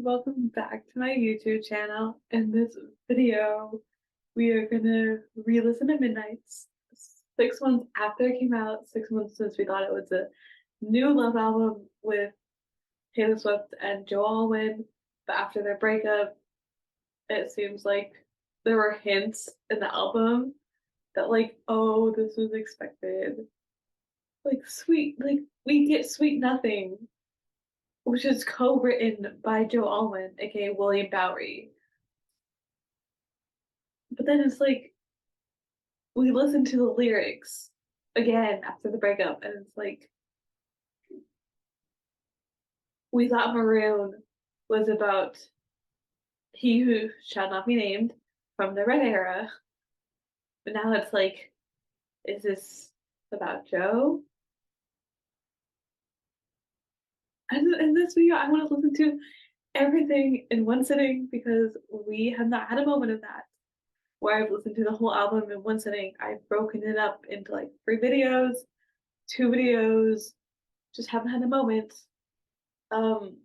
welcome back to my YouTube channel. In this video, we are gonna re-listen to Midnights 6 months after it came out, 6 months since we thought it was a new love album with Taylor Swift and Joe Alwyn, but after their breakup, it seems like there were hints in the album that oh, this was expected. Like sweet, like we get Sweet Nothing, which is co-written by Joe Alwyn, aka William Bowery. But then it's like we listen to the lyrics again after the breakup, and it's like we thought Maroon was about he who shall not be named from the Red era, but now it's like, is this about Joe? And in this video, I want to listen to everything in one sitting because we have not had a moment of that where I've listened to the whole album in one sitting. I've broken it up into like 3 videos, 2 videos, just haven't had a moment. Um,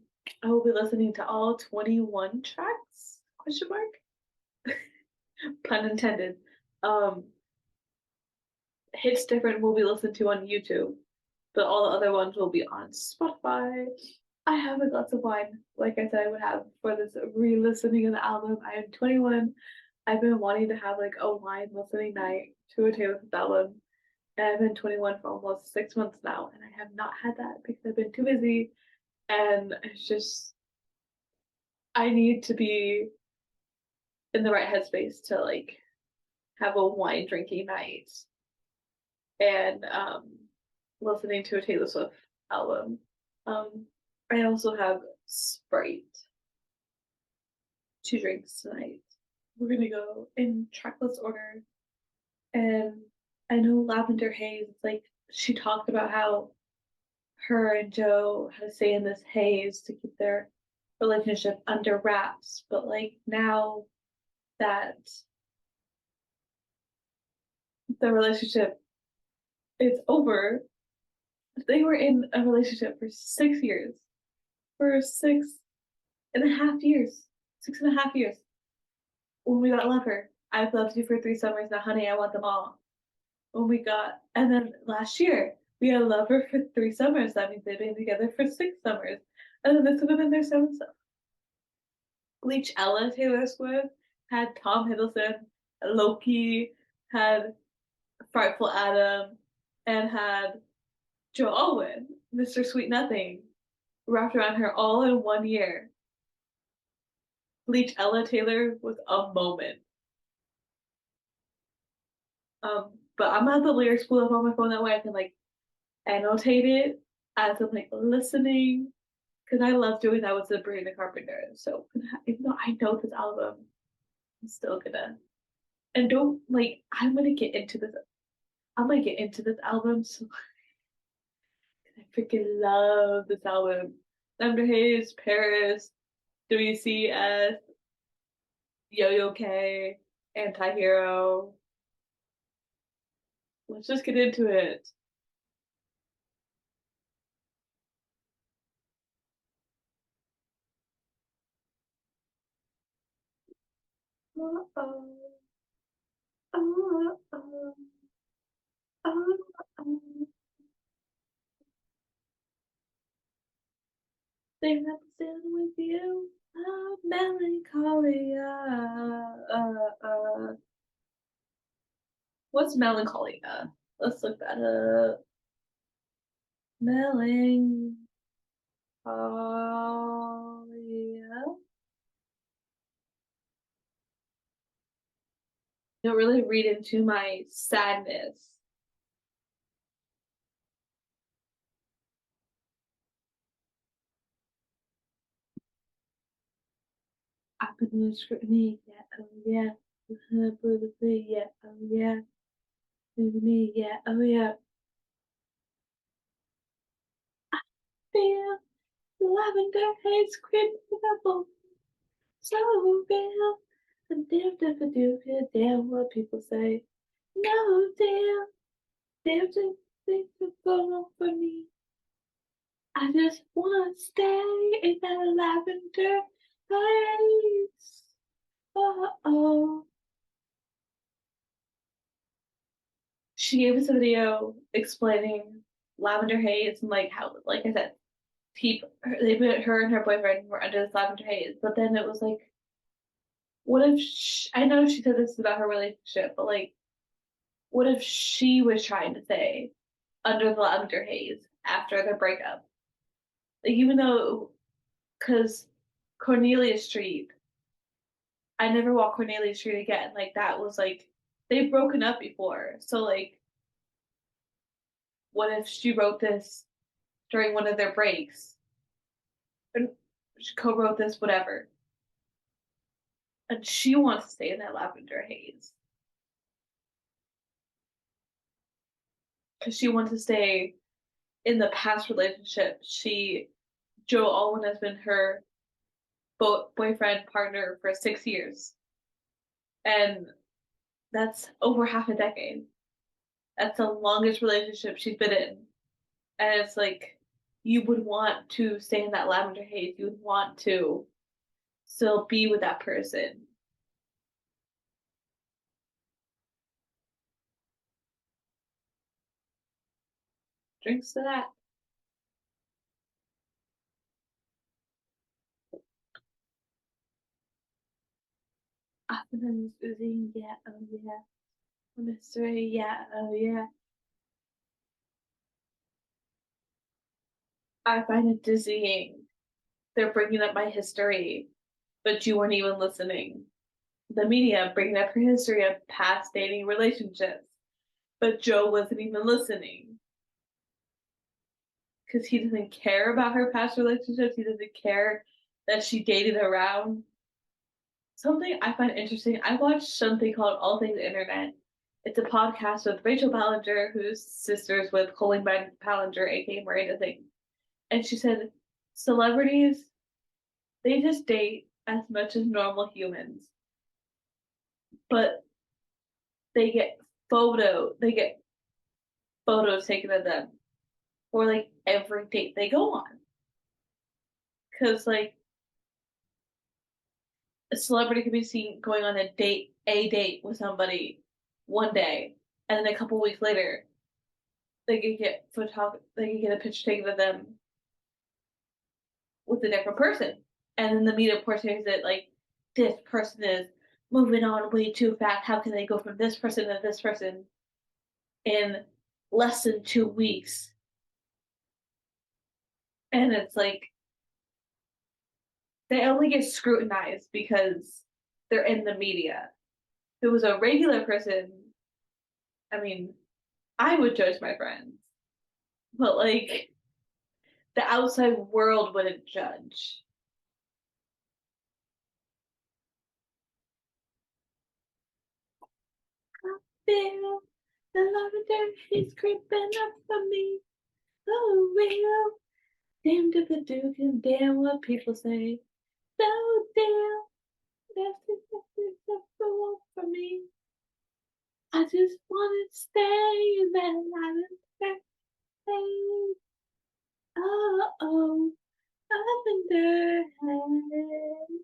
I will be listening to all 21 tracks? Question mark? Pun intended. Um, Hits Different will be listened to on YouTube, but all the other ones will be on Spotify. I have a glass of wine, like I said I would have for this re-listening of the album. I am 21. I've been wanting to have like a wine listening night to a Taylor Swift album, and I've been 21 for almost 6 months now, and I have not had that because I've been too busy, and it's just I need to be in the right headspace to like have a wine drinking night and listening to a Taylor Swift album. I also have Sprite, 2 drinks tonight. We're gonna go in tracklist order, and I know Lavender Haze. It's like she talked about how her and Joe had to stay in this haze to keep their relationship under wraps, but like now that the relationship is over, they were in a relationship for 6 years, for 6.5 years, 6.5 years. When we got Lover, I've loved you for 3 summers now, honey, I want them all. When we got, and then last year, we had Lover for 3 summers. That means they've been together for 6 summers. And then this would have been their 7th. Bleach Ella Taylor Swift had Tom Hiddleston, Loki, had Frightful Adam, and had Joe Alwyn, Mr. Sweet Nothing, wrapped around her all in 1 year. Bleach Ella Taylor was a moment. But I'm gonna have the lyrics pulled up on my phone that way I can like annotate it as I'm like listening, because I love doing that with Sabrina Carpenter. So even though I know this album, I'm still gonna and don't like I'm gonna get into this. I'm gonna get into this album. So I freaking love this album. Thunder Haze, Paris, WCS, Yo-Yo K, Anti-Hero. Let's just get into it. Oh, oh, oh, oh, oh, oh. Thing I'm still with you. Oh, melancholia. What's melancholia? Let's look that up. Melancholia. Don't really read into my sadness. I put no scrutiny, yeah, oh yeah. Yeah, oh yeah. Me, yeah, oh yeah. Feel the lavender haze creeping up, so real. And damn what people say. No, damn things are going for me. I just wanna stay in that lavender Haze. Oh. She gave us a video explaining lavender haze and like how, like I said, her and her boyfriend were under this lavender haze. But then it was like, what if I know she said this is about her relationship, but like, what if she was trying to say under the lavender haze after their breakup? Like, even though, because Cornelia Street, I never walk Cornelia Street again. Like that was like they've broken up before, so like, what if she wrote this during one of their breaks? And she co-wrote this, whatever, and she wants to stay in that lavender haze because she wants to stay in the past relationship. Joe Alwyn has been her boyfriend partner for 6 years, and that's over half a decade. That's the longest relationship she's been in, and it's like you would want to stay in that lavender haze. You would want to still be with that person. Drinks to that. Afternoons oozing, yeah, oh yeah. Mystery, yeah, oh yeah. I find it dizzying. They're bringing up my history, but you weren't even listening. The media bringing up her history of past dating relationships, but Joe wasn't even listening because he doesn't care about her past relationships. He doesn't care that she dated around. Something I find interesting, I watched something called All Things Internet. It's a podcast with Rachel Ballinger, who's sisters with Colleen Ballinger, aka Miranda Thing. And she said celebrities, they just date as much as normal humans, but they get photos taken of them for like every date they go on. Because like a celebrity could be seen going on a date with somebody one day, and then a couple weeks later, they could get a picture taken of them with a different person, and then the media portrays it like this person is moving on way too fast. How can they go from this person to this person in less than 2 weeks? And it's like they only get scrutinized because they're in the media. If it was a regular person, I mean, I would judge my friends, but like the outside world wouldn't judge. I feel the lavender is creeping up on me. So real. Damned if I do, and damn what people say. So damn, that's exactly acceptable for me. I just wanna stay in that lavender haze. Oh, oh, lavender haze.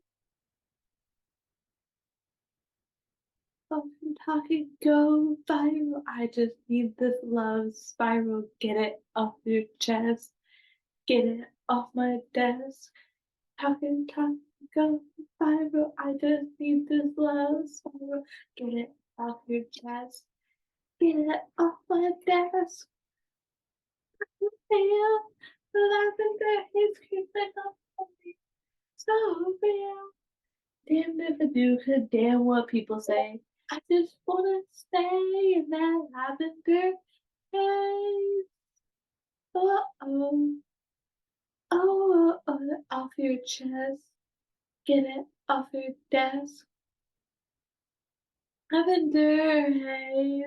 Often talking go viral. I just need this love spiral. Get it off your chest. Get it off my desk. Talk, go viral. I just need this love spiral. Get it off your chest. Get it off my desk. Feel the lavender is creeping up on me. So real. Damn if I do, cause damn what people say. I just wanna stay in that lavender haze. Oh, oh, oh, oh, off your chest. Get it off your desk. Lavender haze.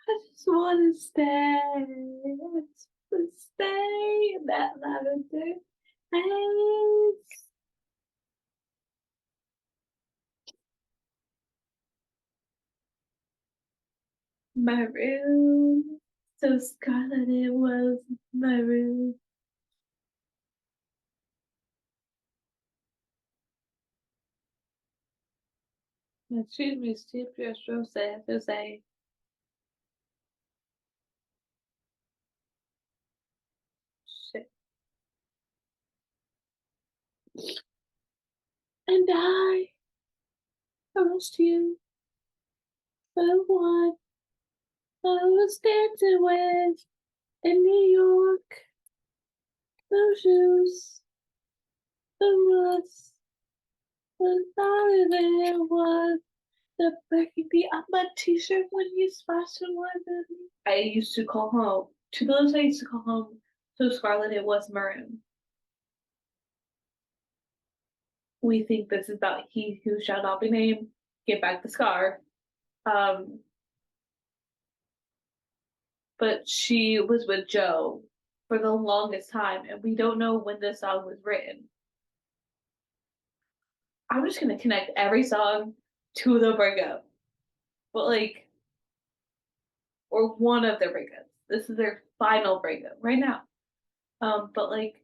I just wanna stay. I just wanna stay in that lavender haze. My room. So scarlet it was my room. Excuse me, Steve, just Jose. Shit. And I promised you the one I was dancing with in New York. No shoes, the rust was not there was the burgundy on my t-shirt when you splashed the water. I used to call home. To those I used to call home. So Scarlet, it was maroon. We think this is about he who shall not be named. Get back the scar. Um, but she was with Joe for the longest time, and we don't know when this song was written. I'm just gonna connect every song to the breakup, but like, or one of their breakups. This is their final breakup right now. But like,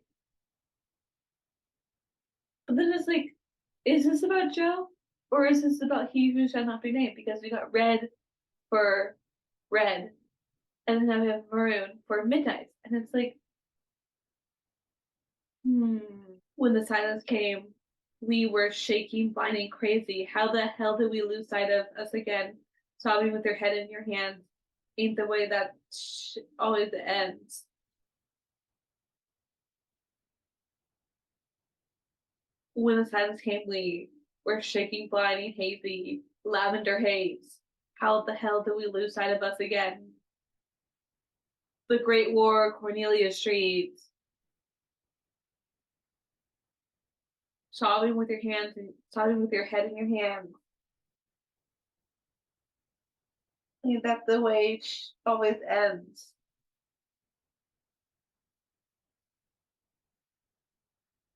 but then it's like, is this about Joe or is this about he who shall not be named? Because we got red for red, and then now we have maroon for midnight, and it's like, hmm. When the silence came, we were shaking, blind, and crazy. How the hell did we lose sight of us again? Sobbing with your head in your hands ain't the way that always ends. When the silence came, we were shaking, blind, and hazy. Lavender haze. How the hell did we lose sight of us again? The Great War, Cornelia Street. Sobbing with your hands and sobbing with your head in your hands. Ain't that the way it always ends?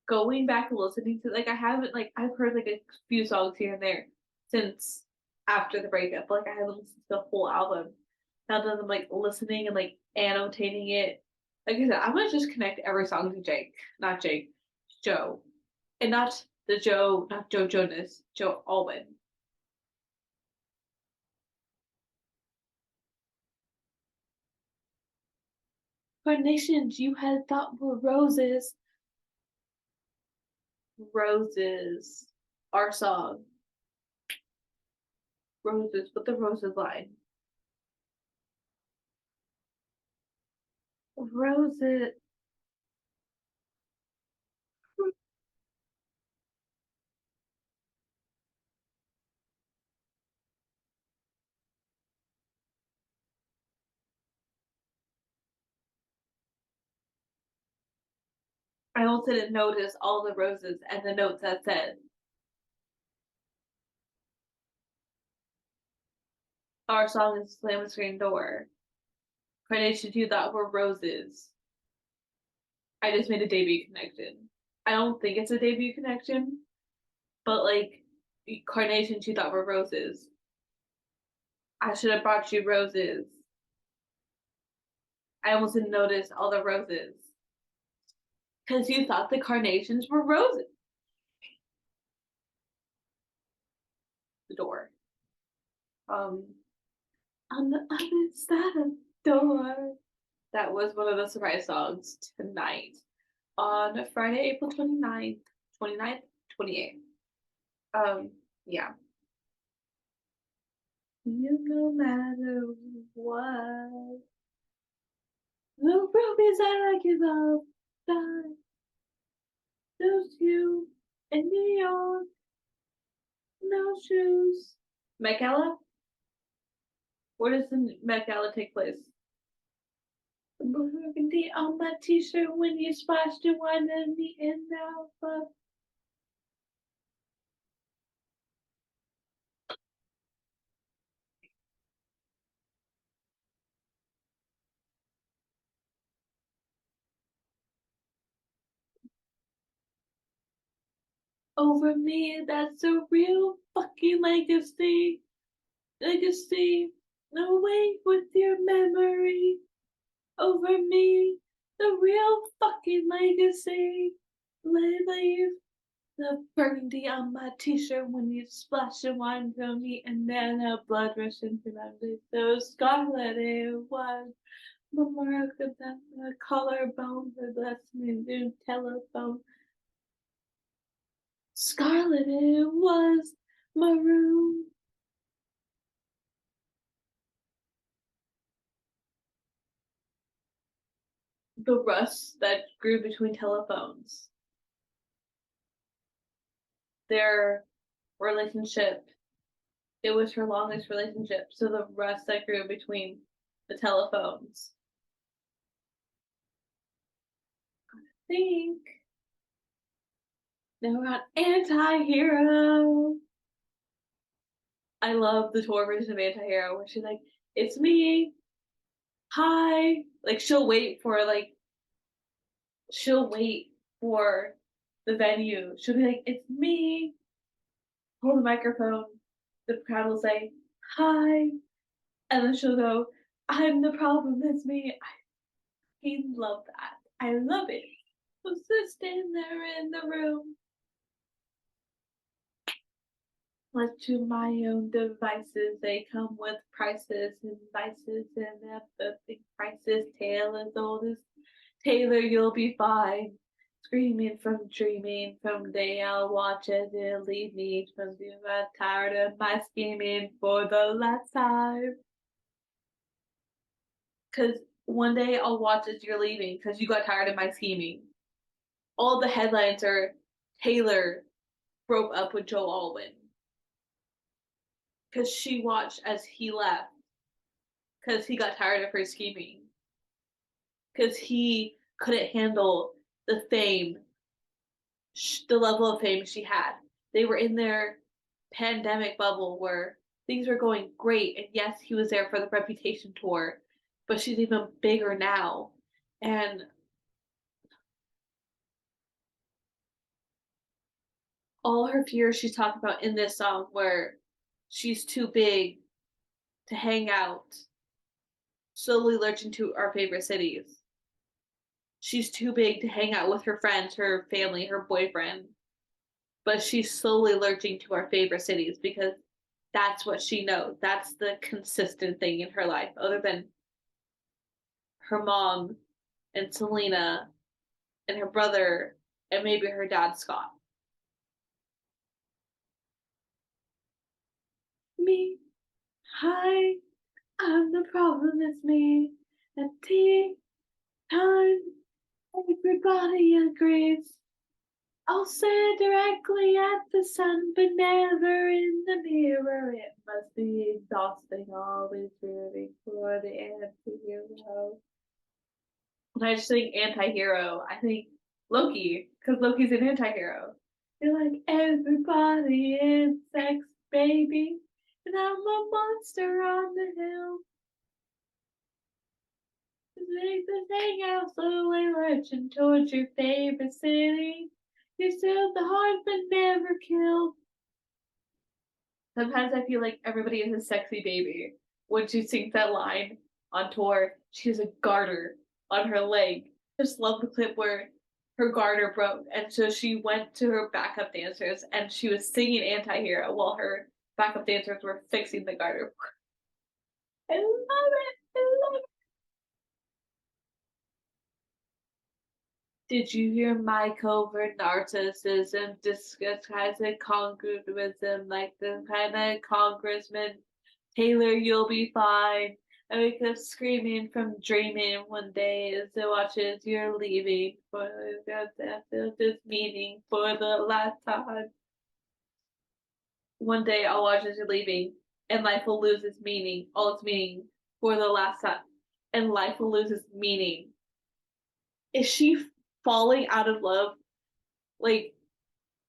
Going back and listening to like I haven't like I've heard like a few songs here and there since after the breakup. Like I haven't listened to the whole album. Now that I'm like listening and like annotating it. Like I said, I'm gonna just connect every song to Jake, not Jake, Joe. And not the Joe, not Joe Jonas, Joe Alwyn. Carnations you had thought were roses. Roses. Our song. Roses, but the roses line. Roses. I also didn't notice all the roses and the notes that said our song is Slam the Screen Door. Carnations you thought were roses. I just made a debut connection. I don't think it's a debut connection, but like carnations you thought were roses. I should have brought you roses. I almost didn't notice all the roses because you thought the carnations were roses. The door. Um, on the other side of the door. That was one of the surprise songs tonight on Friday, April 29th, 29th, 28th. Yeah. You no matter what. The rubies that I give up, die. Those you in New York, no shoes. Met Gala? Where does the Met Gala take place? The burgundy on my t-shirt when you splashed your wine in the end of over me. That's a real fucking legacy. Legacy. Away with your memory. Over me. The real fucking legacy. Leave. The burgundy on my t-shirt when you splash and wine from me, and then a blood rush into my face. So scarlet it was. Memorial than the collarbone, the last new telephone. Scarlet it was, maroon. The rust that grew between telephones. Their relationship, it was her longest relationship. So the rust that grew between the telephones. Think. Now we're on Anti-Hero. I love the tour version of Anti-Hero where she's like, it's me. Hi. Like she'll wait for the venue. She'll be like, it's me. Hold the microphone. The crowd will say, hi. And then she'll go, I'm the problem, it's me. I love that. I love it. Who's just stand there in the room? Left to my own devices, they come with prices and vices and everything prices. Tale as old as Taylor, you'll be fine. Screaming from dreaming, from day I'll watch as it lead me from being tired of my scheming for the last time. Cause one day I'll watch as you're leaving because you got tired of my scheming. All the headlines are Taylor broke up with Joe Alwyn because she watched as he left because he got tired of her scheming because he couldn't handle the fame, the level of fame she had. They were in their pandemic bubble where things were going great, and yes, he was there for the Reputation tour, but she's even bigger now. And all her fears she's talking about in this song, where she's too big to hang out, slowly lurching to our favorite cities. She's too big to hang out with her friends, her family, her boyfriend, but she's slowly lurching to our favorite cities because that's what she knows. That's the consistent thing in her life, other than her mom and Selena and her brother and maybe her dad, Scott. Me, hi, I'm the problem, it's me. At tea time, everybody agrees. I'll stare directly at the sun, but never in the mirror. It must be exhausting, always rooting for the anti-hero. When I just think anti-hero, I think Loki, because Loki's an anti-hero. You're like, everybody is sex, baby, and I'm a monster on the hill. Make the thing out slowly lurching towards your favorite city. You still the heart but never kill. Sometimes I feel like everybody is a sexy baby. When she sings that line on tour, she has a garter on her leg. I just love the clip where her garter broke, and so she went to her backup dancers and she was singing Anti-Hero while her backup dancers were fixing the garter. I love it. I love it. Did you hear my covert narcissism disguised as congruism like the kind of congressman? Taylor, you'll be fine. I wake up screaming from dreaming one day as it watches you're leaving for this meeting for the last time. One day I'll watch as you're leaving and life will lose its meaning, all its meaning for the last time. And life will lose its meaning. Is she falling out of love? Like,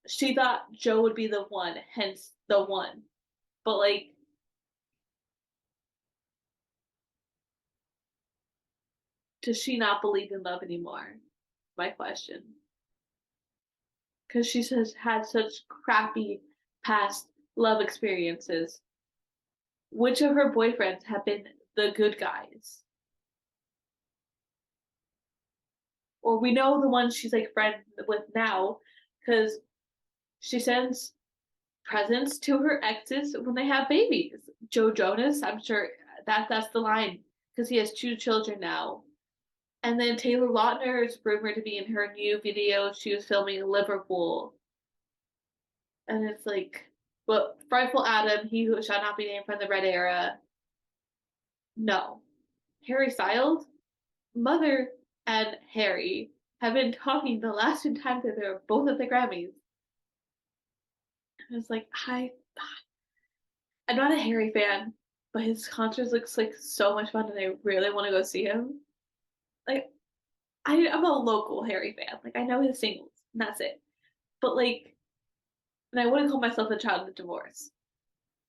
she thought Joe would be the one, hence the one. But like, does she not believe in love anymore? My question. Because she has had such crappy past love experiences. Which of her boyfriends have been the good guys? Or we know the ones she's like friends with now, because She sends presents to her exes when they have babies. Joe Jonas, I'm sure that's the line because he has two children now. And then Taylor Lautner is rumored to be in her new video she was filming in Liverpool. And it's like, but Frightful Adam, he who shall not be named from the Red Era. No. Harry Styles, Mother, and Harry have been talking the last two times that they were both at the Grammys. And it's like, I'm not a Harry fan, but his concert looks like so much fun and I really want to go see him. Like, I'm a local Harry fan. Like, I know his singles, and that's it. But, like, and I wouldn't call myself a child of divorce.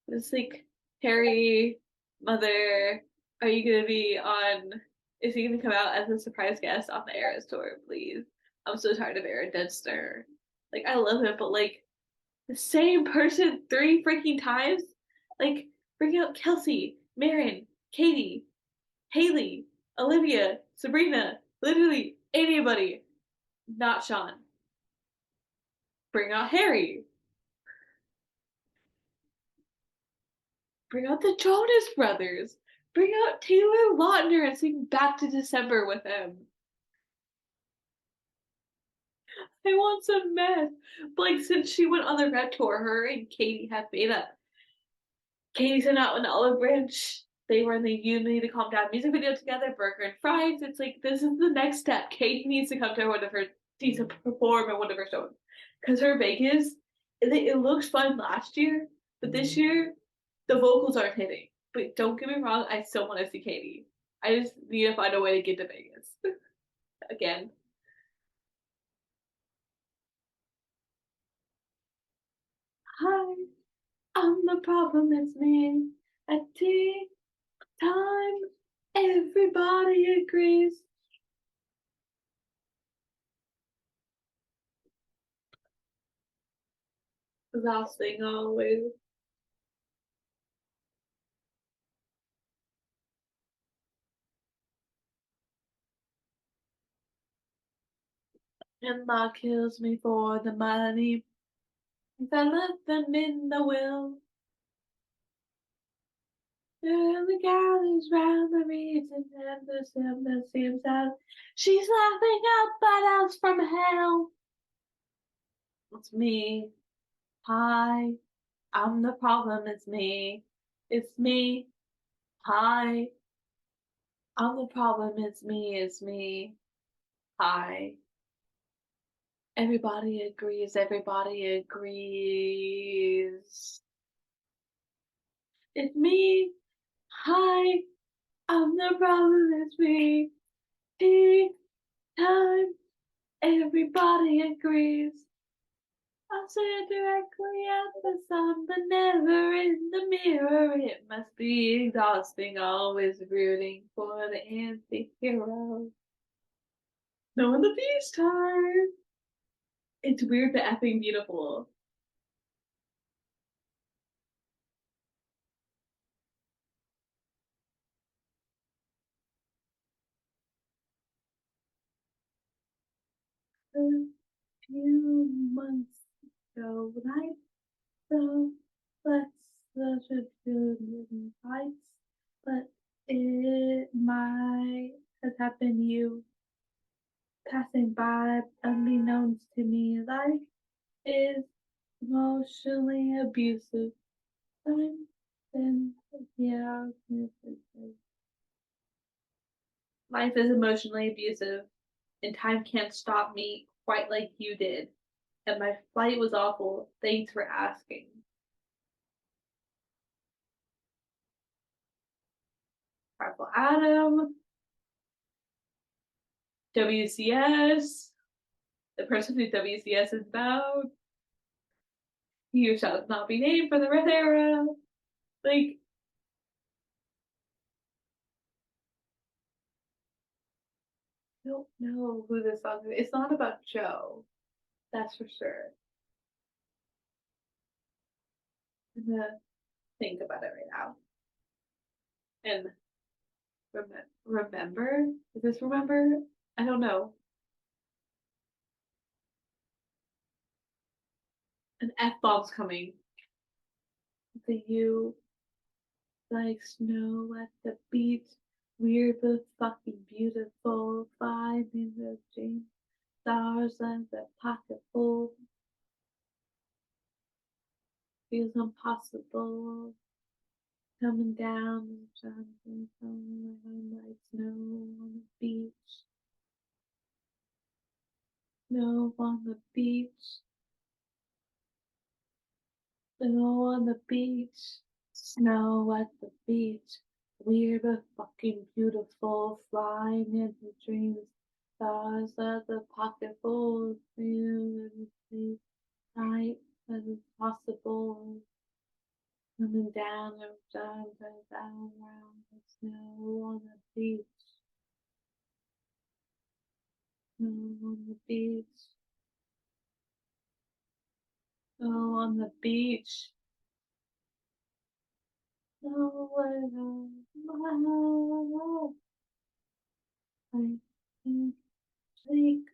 It's like, Harry, Mother, are you gonna be on? Is he gonna come out as a surprise guest on the Eras tour, please? I'm so tired of Aaron Dempster. Like I love him, but like the same person three freaking times. Like bring out Kelsey, Marin, Katie, Haley, Olivia, Sabrina, literally anybody, not Sean. Bring out Harry. Bring out the Jonas Brothers. Bring out Taylor Lautner and sing Back to December with him. I want some meth. But like since she went on the Red tour, her and Katie have made up. Katie sent out an olive branch. They were in the You Need to Calm Down music video together, Burger and Fries. It's like this is the next step. Katie needs to come to one of her needs to perform at one of her shows. Because her Vegas, it looked fun last year, but this year the vocals aren't hitting. But don't get me wrong, I still want to see Katie. I just need to find a way to get to Vegas again. Hi, I'm the problem. It's me. At tea time, everybody agrees. The last thing always. And Ma kills me for the money. If I let them in the will. And the galleys round the reason and the sim that seems out. She's laughing up at us from hell. It's me. Hi. I'm the problem. It's me. It's me. Hi. I'm the problem. It's me. It's me. Hi. Everybody agrees. Everybody agrees. It's me. Hi. I'm the problem. It's me. Tea time. Everybody agrees. I say it directly at the sun, but never in the mirror. It must be exhausting, always rooting for the anti-hero. Knowing the beach time. It's weird but effing beautiful. A few months ago, when I felt let's such a good fights, but it might have happened you passing by unbeknownst to me. Life is emotionally abusive. I'm been yeah. Life is emotionally abusive, and time can't stop me quite like you did. And my flight was awful. Thanks for asking. Purple Adam, WCS, the person who WCS is about. You shall not be named for the Red Era. Like, I don't know who this song is. It's not about Joe. That's for sure. I'm gonna think about it right now. And remember? Is this remember? I don't know. an F bomb's coming. The you like snow at the beach. We're but fucking beautiful. Flying in the dream. Stars and the pocket full. Feels impossible. Coming down, shining like snow on the beach. Snow on the beach. Snow on the beach. Snow at the beach. We're but fucking beautiful. Flying in the dreams. Stars at the pocket full of you and night as possible. Coming down and down around the snow on the beach. Snow on the beach. Snow on the beach. Snow on the I can take,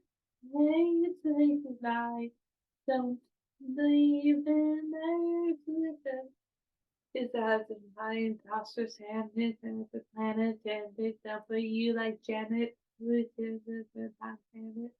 take a life. Don't believe in everything. It's as if my imposter's hand is as the planet and it's up for you like Janet, which is the planet.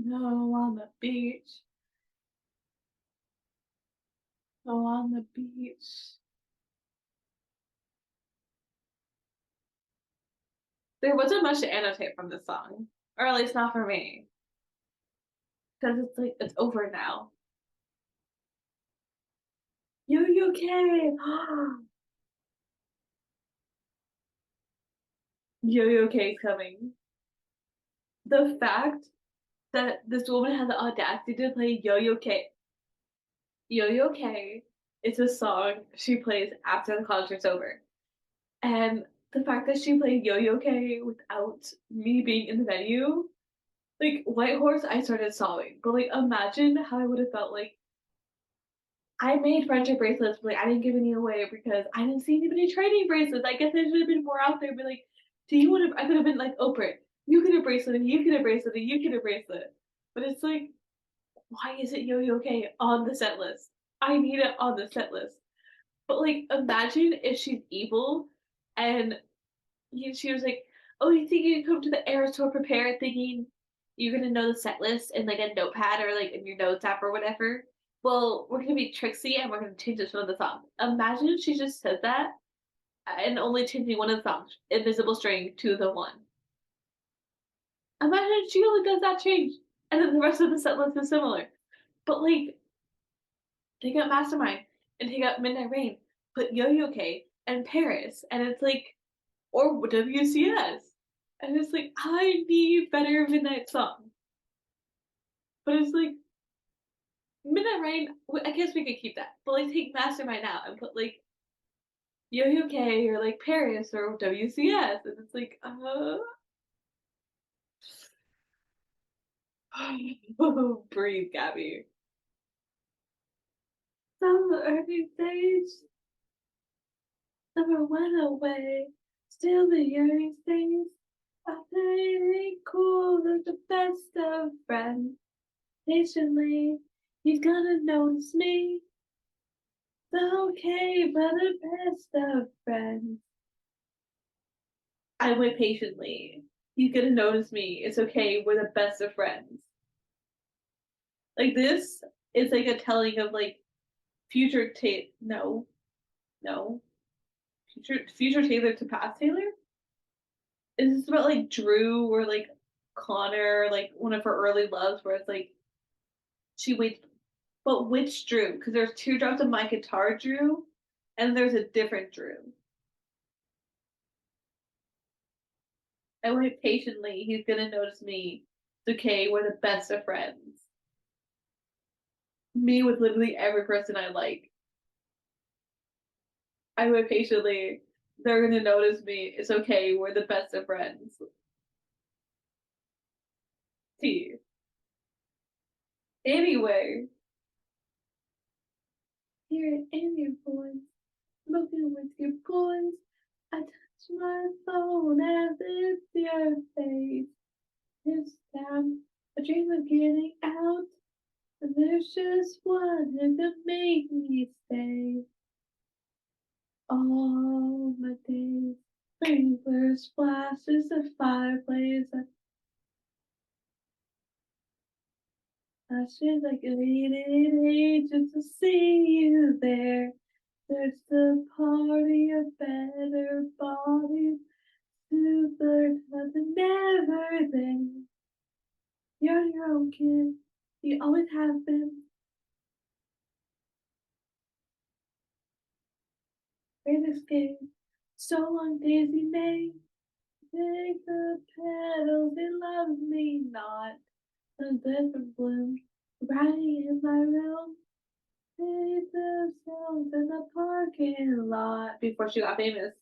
No on the beach. No on the beach. There wasn't much to annotate from this song, or at least not for me, because it's like it's over now. Yo yo K, yo yo K coming. The fact that this woman had the audacity to play Yo Yo K. Yo Yo K is a song she plays after the concert's over. And the fact that she played Yo Yo K without me being in the venue, like White Horse, I started sobbing. But like imagine how I would have felt like I made friendship bracelets, but like I didn't give any away because I didn't see anybody trading bracelets. I guess there should have been more out there, but like, do you want to? I could have been like, Oprah, you get a bracelet, and you get a bracelet, and you get a bracelet. But it's like, why is it Yo Yo K on the set list? I need it on the set list. But like, imagine if she's evil and she was like, "Oh, you think you can come to the Eras Tour prepared, thinking you're gonna know the set list in like a notepad or like in your notes app or whatever? Well, we're gonna be tricksy and we're gonna change this one of the songs." Imagine if she just said that and only changing one of the songs, "Invisible String" to the one. Imagine if she only does that change, and then the rest of the set list is similar. But like, take out Mastermind and take out Midnight Rain, put Yo Yo K and Paris, and it's like, or WCS. And it's like, I need better Midnight song. But it's like, Midnight Rain, I guess we could keep that. But like, take Mastermind out and put like Yo Yo K or like Paris or WCS. And it's like, breathe, Gabby. Some early days, summer went away. Still the yearning stays. I think it ain't cool, they're the best of friends. Patiently, he's gonna notice me. It's okay, but the best of friends. I wait patiently. He's gonna notice me. It's okay, we're the best of friends. Like this is like a telling of like future Taylor. No, no, future Taylor to past Taylor. Is this about like Drew or like Connor, like one of her early loves, where it's like she waits. But which Drew? Because there's Teardrops on My Guitar Drew, and there's a different Drew. I wait patiently. He's gonna notice me. It's okay. We're the best of friends. Me with literally every person I like. I wait patiently. They're gonna notice me. It's okay. We're the best of friends. Tea. Anyway, hear it in your voice, smoking with your boys. I touch my phone as it's your face. This time, I dream of getting out, and there's just one who could make me stay. All my days, sprinklers, flashes, a fireplace. I should like waited ages to see you there. There's the party of better bodies to learn how to never there. You're your own kid. You always have been. Great escape. So long, Daisy May. Take the petals, they love me not. The different blooms, riding in my room. Take the songs in the parking lot. Before she got famous.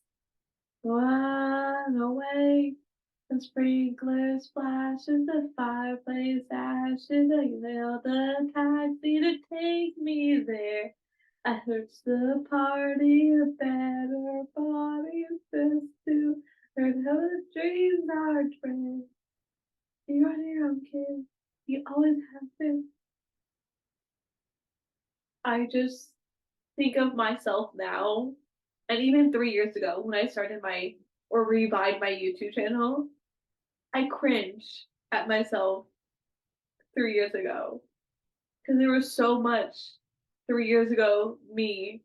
Run away. The sprinkler splashes, the fireplace ashes, I hailed a taxi to take me there. I searched the party, a better body, just to learn how the dreams are dread. You're on your own, kid. You always have been. I just think of myself now, and even 3 years ago when I started my or revived my YouTube channel, I cringe at myself 3 years ago because there was so much 3 years ago me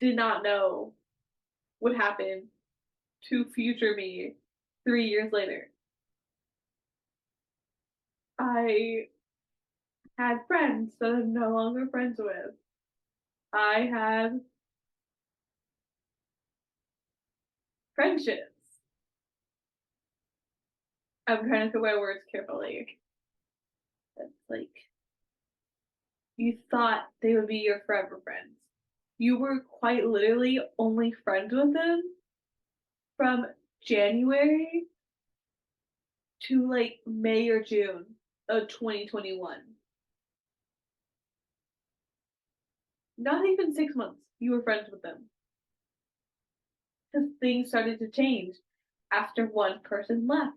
did not know would happen to future me 3 years later. I had friends that I'm no longer friends with. I had friendships. I'm trying to put my words carefully. It's like you thought they would be your forever friends. You were quite literally only friends with them from January to like May or June of 2021. Not even 6 months, you were friends with them. Because things started to change after one person left.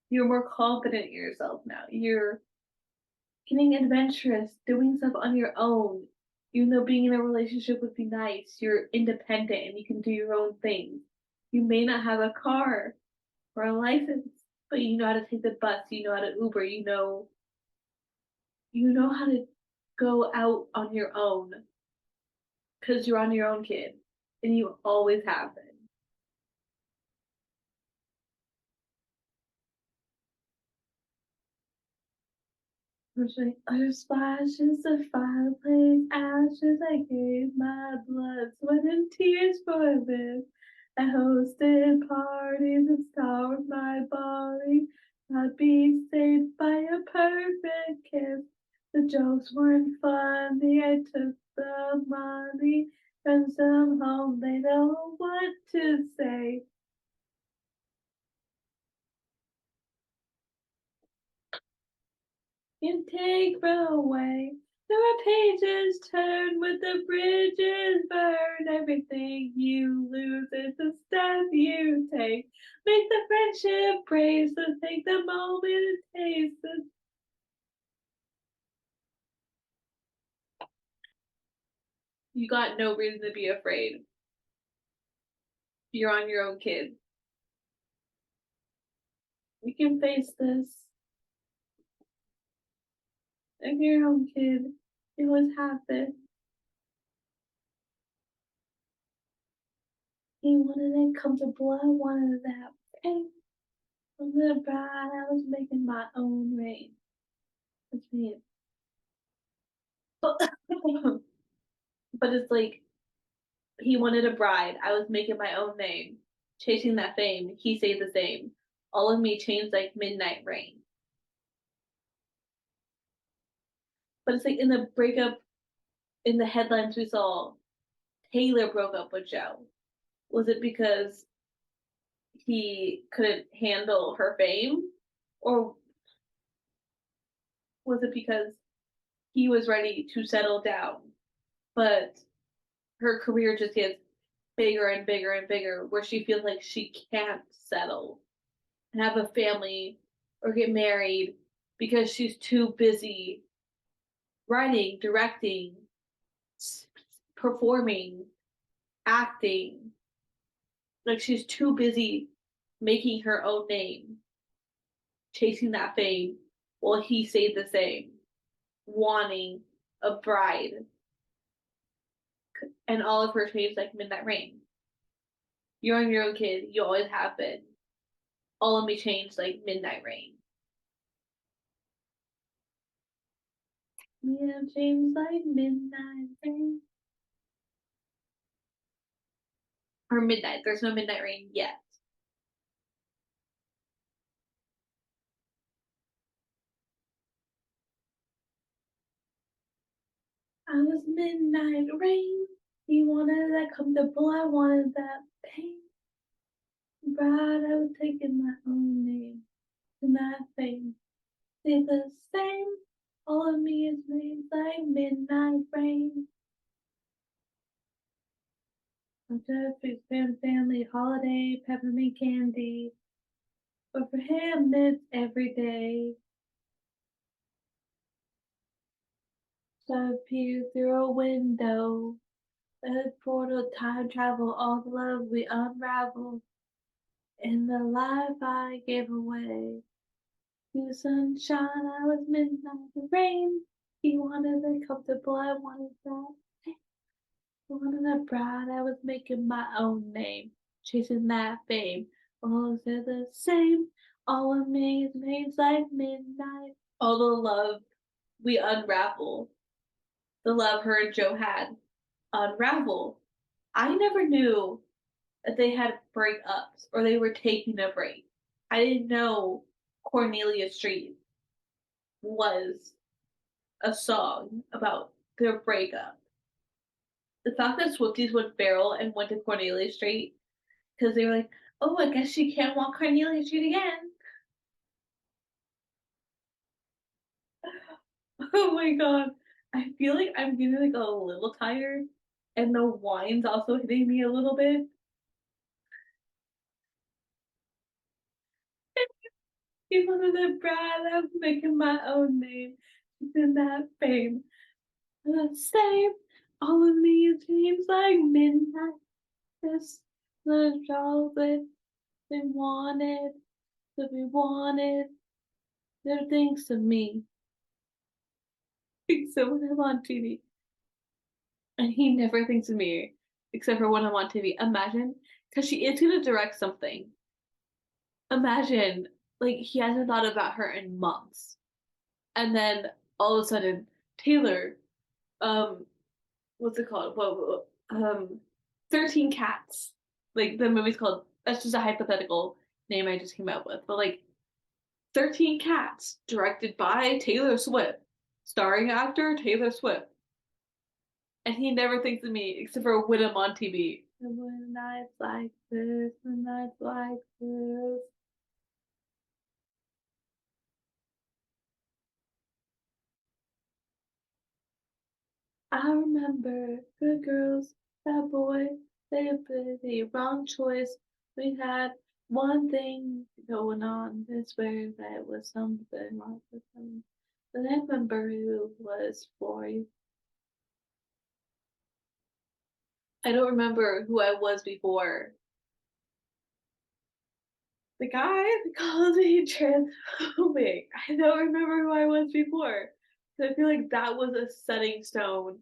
You're more confident in yourself now. You're getting adventurous, doing stuff on your own. Even though being in a relationship would be nice, you're independent and you can do your own things. You may not have a car or a license, but you know how to take the bus, you know how to Uber, you know how to go out on your own because you're on your own, kid, and you always have been. Pushing other splashes of fireplace ashes, I gave my blood, sweat, and tears for this. I hosted parties and starved my body. I'd be saved by a perfect kiss. The jokes weren't funny, I took the money. Send them home, they don't know what to say. And take away. There are pages turned with the bridges burned. Everything you lose is the step you take. Make the friendship praise, so take the moment and taste it. You got no reason to be afraid. You're on your own, kid. You can face this. If you're your own kid, you always have this. He wanted it come to blood, wanted that pain. From the bride, I was making my own rain. That's me. But it's like he wanted a bride. I was making my own name, chasing that fame. He stayed the same. All of me changed like midnight rain. But it's like in the breakup, in the headlines we saw, Taylor broke up with Joe? Was it because he couldn't handle her fame? Or was it because he was ready to settle down, but her career just gets bigger and bigger and bigger, where she feels like she can't settle and have a family or get married because she's too busy writing, directing, performing, acting. Like she's too busy making her own name, chasing that fame, while he stayed the same, wanting a bride. And all of her dreams like Midnight Rain. You're on your own kid, you always have been. All of me changed like Midnight Rain. Yeah, James like Midnight Rain. Or Midnight. There's no Midnight Rain yet. I was Midnight Rain. You wanted that comfortable, I wanted that pain. But I was taking my own name and that fame. Stay the same. All of me is made like Midnight Rain. Jeffrey's family holiday, peppermint candy. But for him, it's every day. So peer through a window, a portal, time travel, all the love we unravel. In the life I gave away. You sunshine, I was midnight rain. He wanted the comfortable, I wanted that. I wanted a bride, I was making my own name, chasing that fame. All are the same. All of me is made like midnight. All the love we unravel, the love her and Joe had, unravel. I never knew that they had breakups or they were taking a break. I didn't know Cornelia Street was a song about their breakup. The fact that Swifties went feral and went to Cornelia Street because they were like, oh, I guess she can't walk Cornelia Street again. Oh my god. I feel like I'm getting like a little tired and the wine's also hitting me a little bit. Even though the bride, I'm making my own name. In that fame. The same. All of me seems like midnight. This the all that they wanted, that we wanted. Their things of me. Except when I'm on TV. And he never thinks of me except for when I'm on TV. Imagine, because she is going to direct something. Imagine, like, he hasn't thought about her in months. And then all of a sudden, Taylor, um, what's it called? 13 Cats. Like, the movie's called, that's just a hypothetical name I just came up with. But, like, 13 Cats, directed by Taylor Swift, starring actor Taylor Swift. And he never thinks of me except for when I'm on TV. And when nights like this, when nights like this. I remember good girls, bad boy, they did the wrong choice. We had one thing going on. I swear that was something wrong with them. But I remember who was Floyd. I don't remember who I was before. The guy that calls me transphobic. I don't remember who I was before. So I feel like that was a setting stone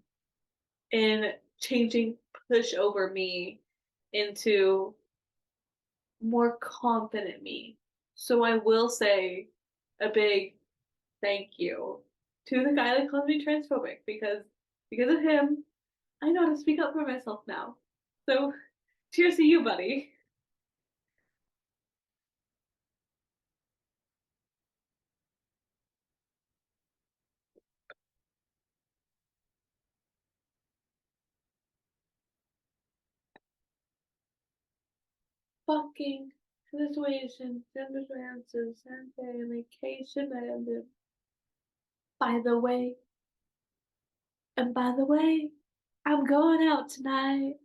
in changing push over me into more confident me. So I will say a big thank you to the guy that calls me transphobic because of him, I know how to speak up for myself now. So cheers to you, buddy. fucking situation, circumstances, and vacation ended. By the way, and by the way, I'm going out tonight.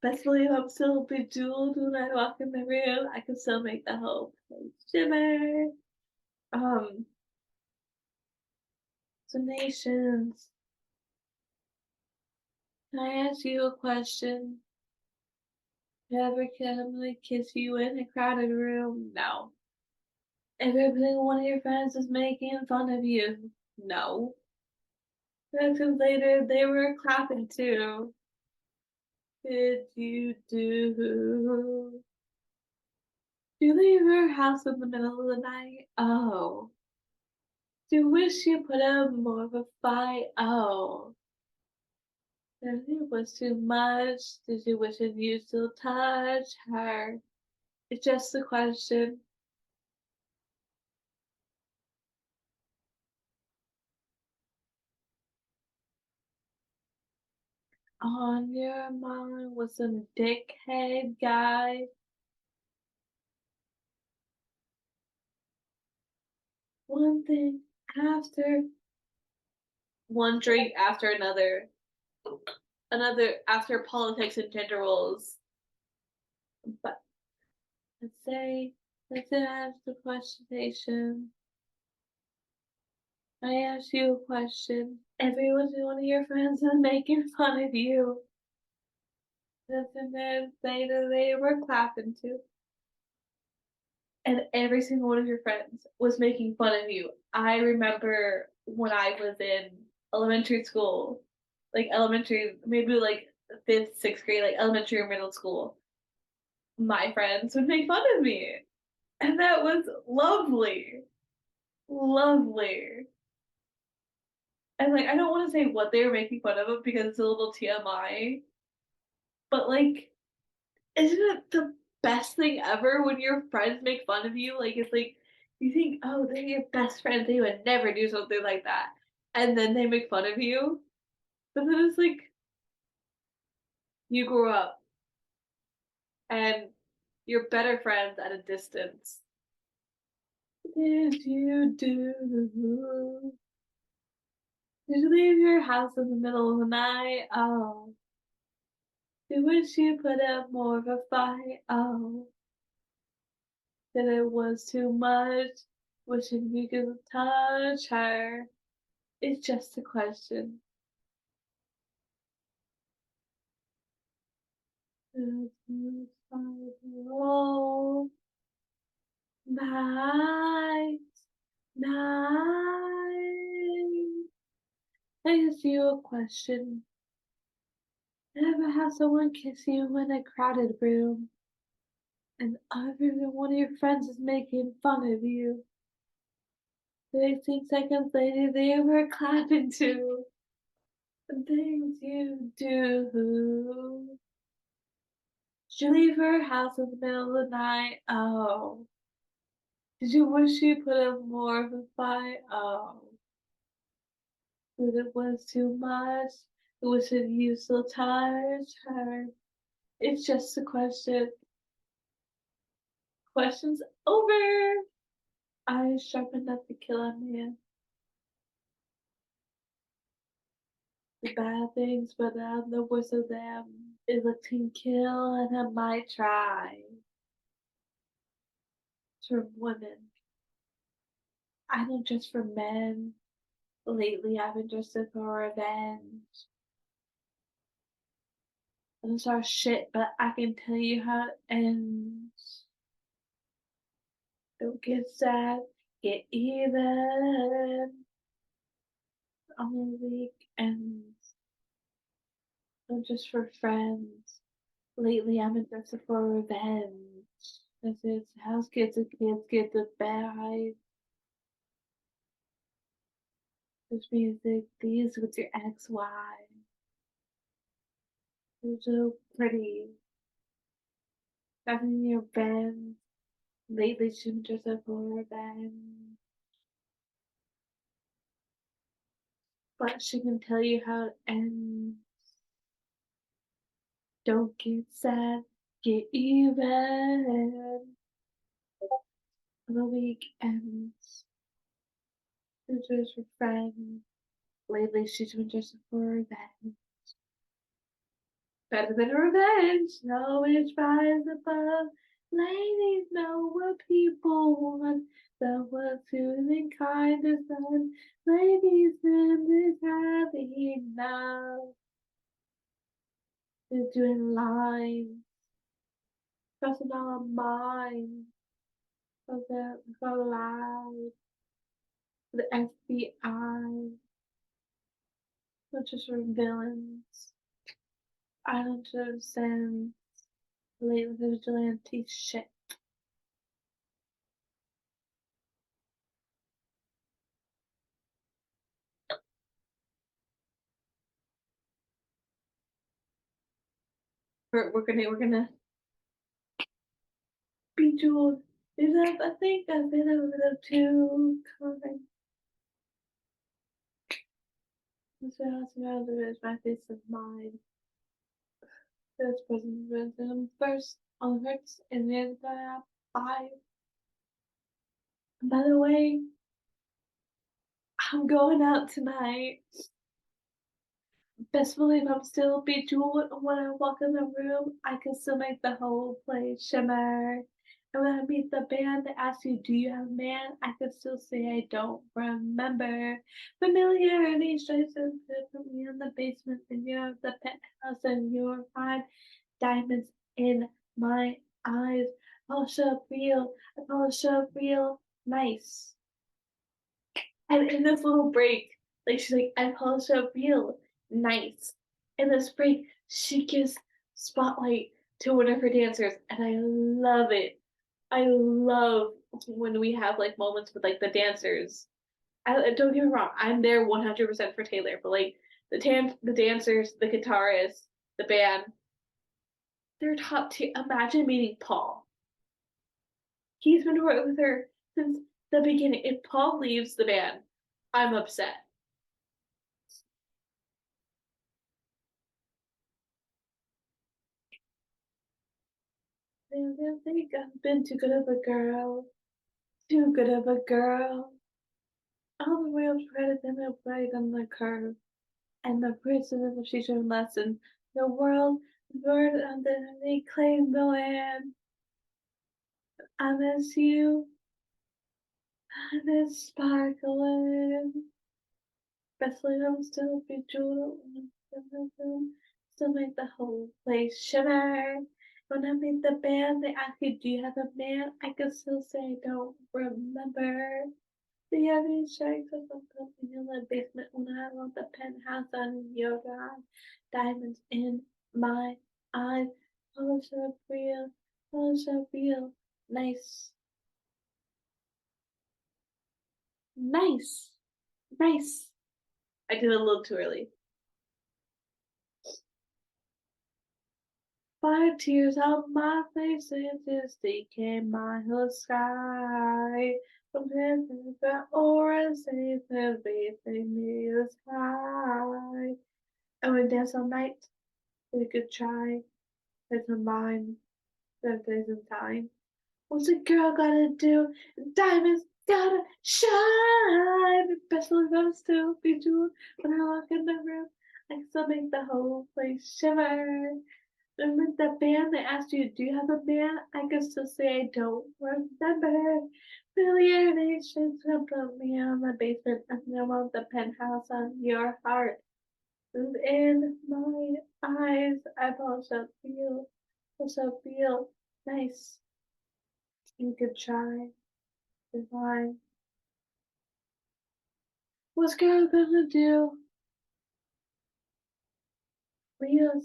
Best believe I'm still bejeweled when I walk in the room. I can still make the whole place shimmer. Um, so nations, can I ask you a question? Ever casually kiss you in a crowded room? No. Ever been one of your friends is making fun of you? No. Seconds later, they were clapping too. Did you do? You leave your house in the middle of the night? Oh. Do you wish you put up more of a fight? Oh. If it was too much, did you wish that you still touch her? It's just a question. On your mind was some dickhead guy. One thing after one drink after another. Another after politics and gender roles. But let's ask the question. I ask you a question. Everyone's one of your friends is making fun of you. Doesn't then say that they were clapping too. And every single one of your friends was making fun of you. I remember when I was in elementary school, like elementary, maybe like fifth, sixth grade, like elementary or middle school, my friends would make fun of me. And that was lovely. Lovely. And like I don't want to say what they were making fun of because it's a little TMI, but like isn't it the best thing ever when your friends make fun of you? Like it's like you think, oh, they're your best friends, they would never do something like that. And then they make fun of you. But then it's like you grew up and you're better friends at a distance. Did you do? Did you leave your house in the middle of the night? Oh. You wish you put up more of a fight. Oh, that it was too much. Wishing you could touch her. It's just a question. Oh, night, night. I ask you a question. Ever have someone kiss you in a crowded room and every one of your friends is making fun of you? 18 seconds later, they were clapping too. The things you do. Did you leave her house in the middle of the night? Oh. Did you wish you put up more of a fight? Oh. But it was too much. It was if you still touch her. It's just a question. Question's over. I sharpened up to kill a man. The bad things, but I'm the worst of them. Is a team kill and I might try. For women. I don't just for men. Lately, I've been interested for revenge. Those are shit, but I can tell you how it ends. Don't get sad, get even on the weekends. Not just for friends. Lately, I'm interested for revenge. This is house kids and kids get the bad. This music, these with your ex-wife. You're so pretty. Having your bed. Lately, she's been interested for revenge. But she can tell you how it ends. Don't get sad. Get even on the weekends. Sisters for friends. Lately, she's been just for revenge. Better than revenge. No which rise above. Ladies know what people want. The ones who kind of sun. Ladies in this happy enough. They're doing lines. Crossing all our minds. So that we go loud. The FBI. Not just for villains. I don't understand. Late vigilante shit. We're gonna be jeweled. Is that I think I've been a little too kind. This house around the is my peace of mind. This present rhythm first on the hurts and then the five. By the way, I'm going out tonight. Best believe I'm still bejeweled when I walk in the room. I can still make the whole place shimmer. And when I meet the band that asks you, do you have a man? I can still say I don't remember. Familiarity strikes and put me in the basement and you have the penthouse and you're fine. Diamonds in my eyes. Polish up real. I polish up real nice. And in this little break, like she's like, I polish up real nice. In this break, she gives spotlight to one of her dancers, and I love it. I love when we have like moments with like the dancers. Don't get me wrong, I'm there 100% for Taylor, but like the dancers, the guitarists, the band, they're top tier. Imagine meeting Paul. He's been working with her since the beginning. If Paul leaves the band, I'm upset. They think I've been too good of a girl, too good of a girl. All the way up credit them up right on the curve, and the princess of she should lesson. The world, the bird, and then they claim the land. I miss you, I miss sparkling. Wrestling, I'm still bejeweled. Still make the whole place shimmer. When I meet the band, they ask you, do you have a man? I can still say I don't remember. The heavy strikes of the pumping in the basement when I want the penthouse on yoga. Diamonds in my eyes. Polish up real, polish up real. Nice, nice, nice. I did it a little too early. 5 tears on my face and just decay my whole sky. From heaven, the aura safe everything is high. And we dance all night. We could try. It's a mind. That isn't time. What's a girl gotta do? Diamonds gotta shine. Especially if I'm still be jeweled when I walk in the room. I can still make the whole place shimmer. Remember that band that asked you, do you have a man? I can still say I don't remember. Familiarity should put me on the basement and I want the penthouse on your heart. In my eyes, I also feel nice. You could try to find what's girl gonna do. Real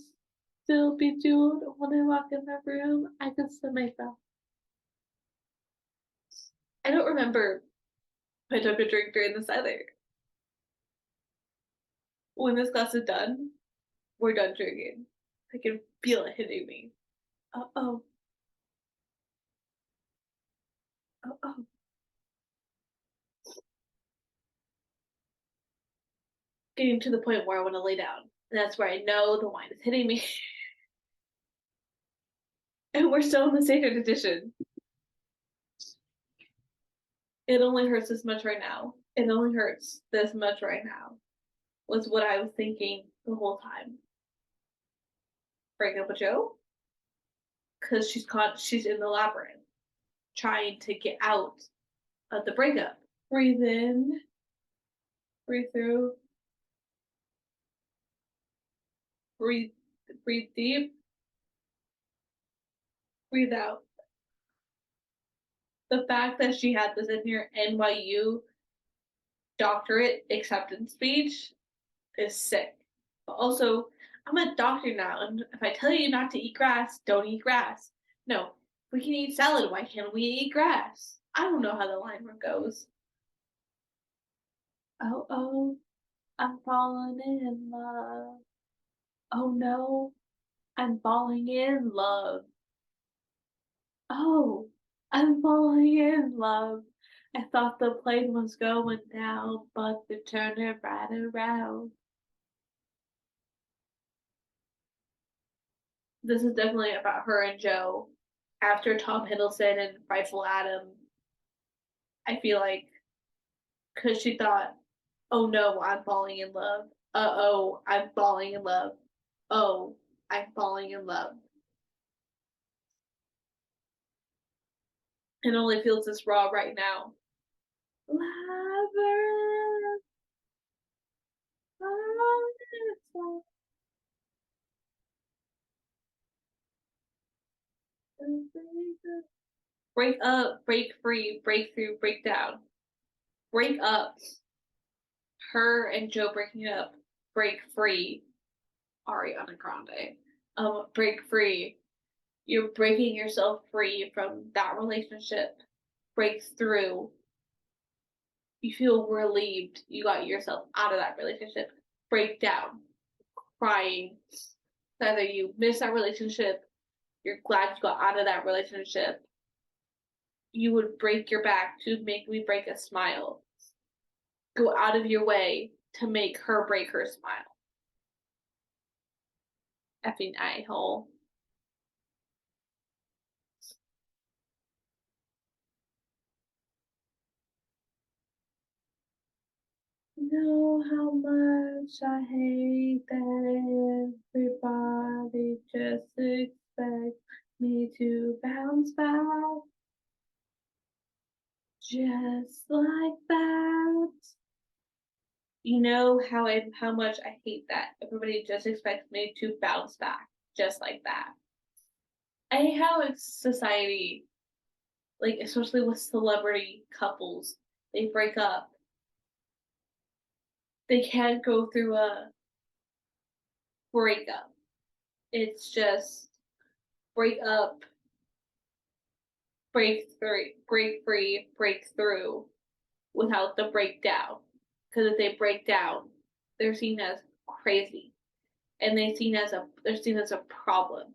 still be jeweled when I walk in my room. I can still make that. I don't remember if I took a drink during this either. When this class is done, we're done drinking. I can feel it hitting me. Oh, oh, oh, oh. Getting to the point where I want to lay down. And that's where I know the wine is hitting me. And we're still in the standard edition. It only hurts this much right now. It only hurts this much right now. Was what I was thinking the whole time. Break up with Joe? Because she's in the labyrinth, trying to get out of the breakup. Breathe in, breathe through, breathe, breathe deep, breathe out. The fact that she had this in her NYU doctorate acceptance speech is sick. But also, I'm a doctor now, and if I tell you not to eat grass, don't eat grass. No, we can eat salad. Why can't we eat grass? I don't know how the line goes. Oh, oh, I'm falling in love. Oh no, I'm falling in love. Oh, I'm falling in love. I thought the plane was going down, but they turned it right around. This is definitely about her and Joe. After Tom Hiddleston and Frightful Adam, I feel like because she thought, oh no, I'm falling in love. Oh, I'm falling in love. Oh, I'm falling in love. And only feels this raw right now. Lover, break up, break free, break through, break down. Break up. Her and Joe breaking up. Break free. Ariana Grande. Break free. You're breaking yourself free from that relationship. Break through. You feel relieved you got yourself out of that relationship. Break down. Crying. Either you miss that relationship, you're glad you got out of that relationship. You would break your back to make me break a smile. Go out of your way to make her break her smile. Effing eye hole. Know how much I hate that everybody just expects me to bounce back just like that. You know how much I hate that everybody just expects me to bounce back just like that. I hate how it's society, like especially with celebrity couples, they break up. They can't go through a breakup. It's just break up, break through, break free, break through without the breakdown. Because if they break down, they're seen as crazy, and they're seen as a problem,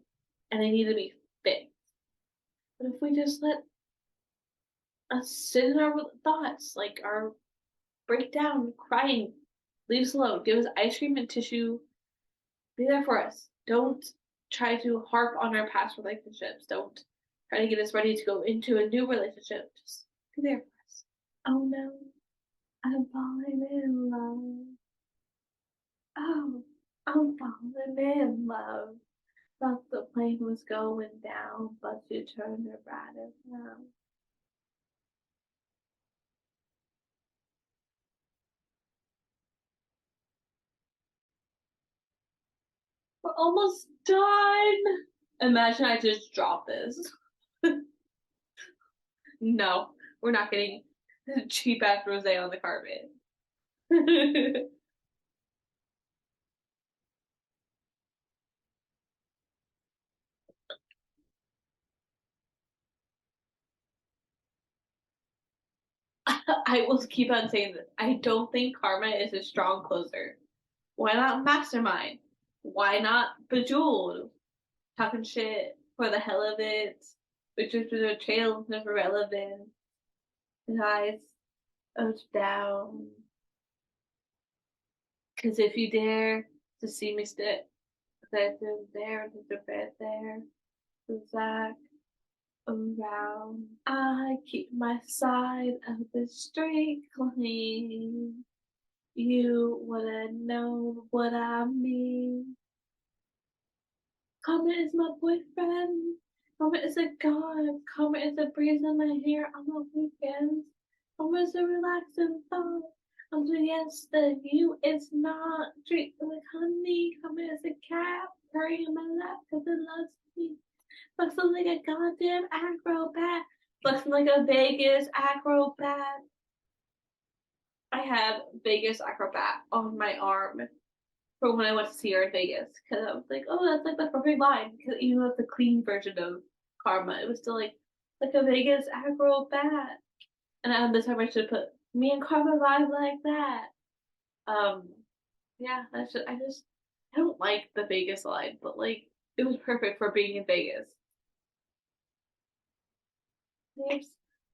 and they need to be fixed. But if we just let us sit in our thoughts, like our breakdown, crying, leave us alone, give us ice cream and tissue, be there for us. Don't try to harp on our past relationships. Don't try to get us ready to go into a new relationship. Just be there for us. Oh no, I'm falling in love. Oh, I'm falling in love. Thought the plane was going down, but you turned it right around. We're almost done. Imagine I just dropped this. No, we're not getting cheap ass rosé on the carpet. I will keep on saying this. I don't think Karma is a strong closer. Why not Mastermind? Why not Bejeweled? Talking shit for the hell of it. Richard the trail is never relevant. Guys, out down. Cause if you dare to see me sit, there's there, there's a bed there. zigzag around. I keep my side of the street clean. You wouldn't know what I mean. Karma is my boyfriend. Karma is a god. Karma is a breeze in my hair on the weekends. Karma is a relaxing thought. I'm doing yes that you is not. Treat me like honey. Karma is a cat. Purring in my lap because it loves me. Flexing like a goddamn acrobat. Flexing like a Vegas acrobat. I had Vegas acrobat on my arm for when I went to see her in Vegas because I was like, oh, that's like the perfect line. Because even with the clean version of Karma, it was still like a Vegas acrobat. And at this time, I should put me and Karma vibe like that. Um, yeah, I don't like the Vegas line, but like it was perfect for being in Vegas. There's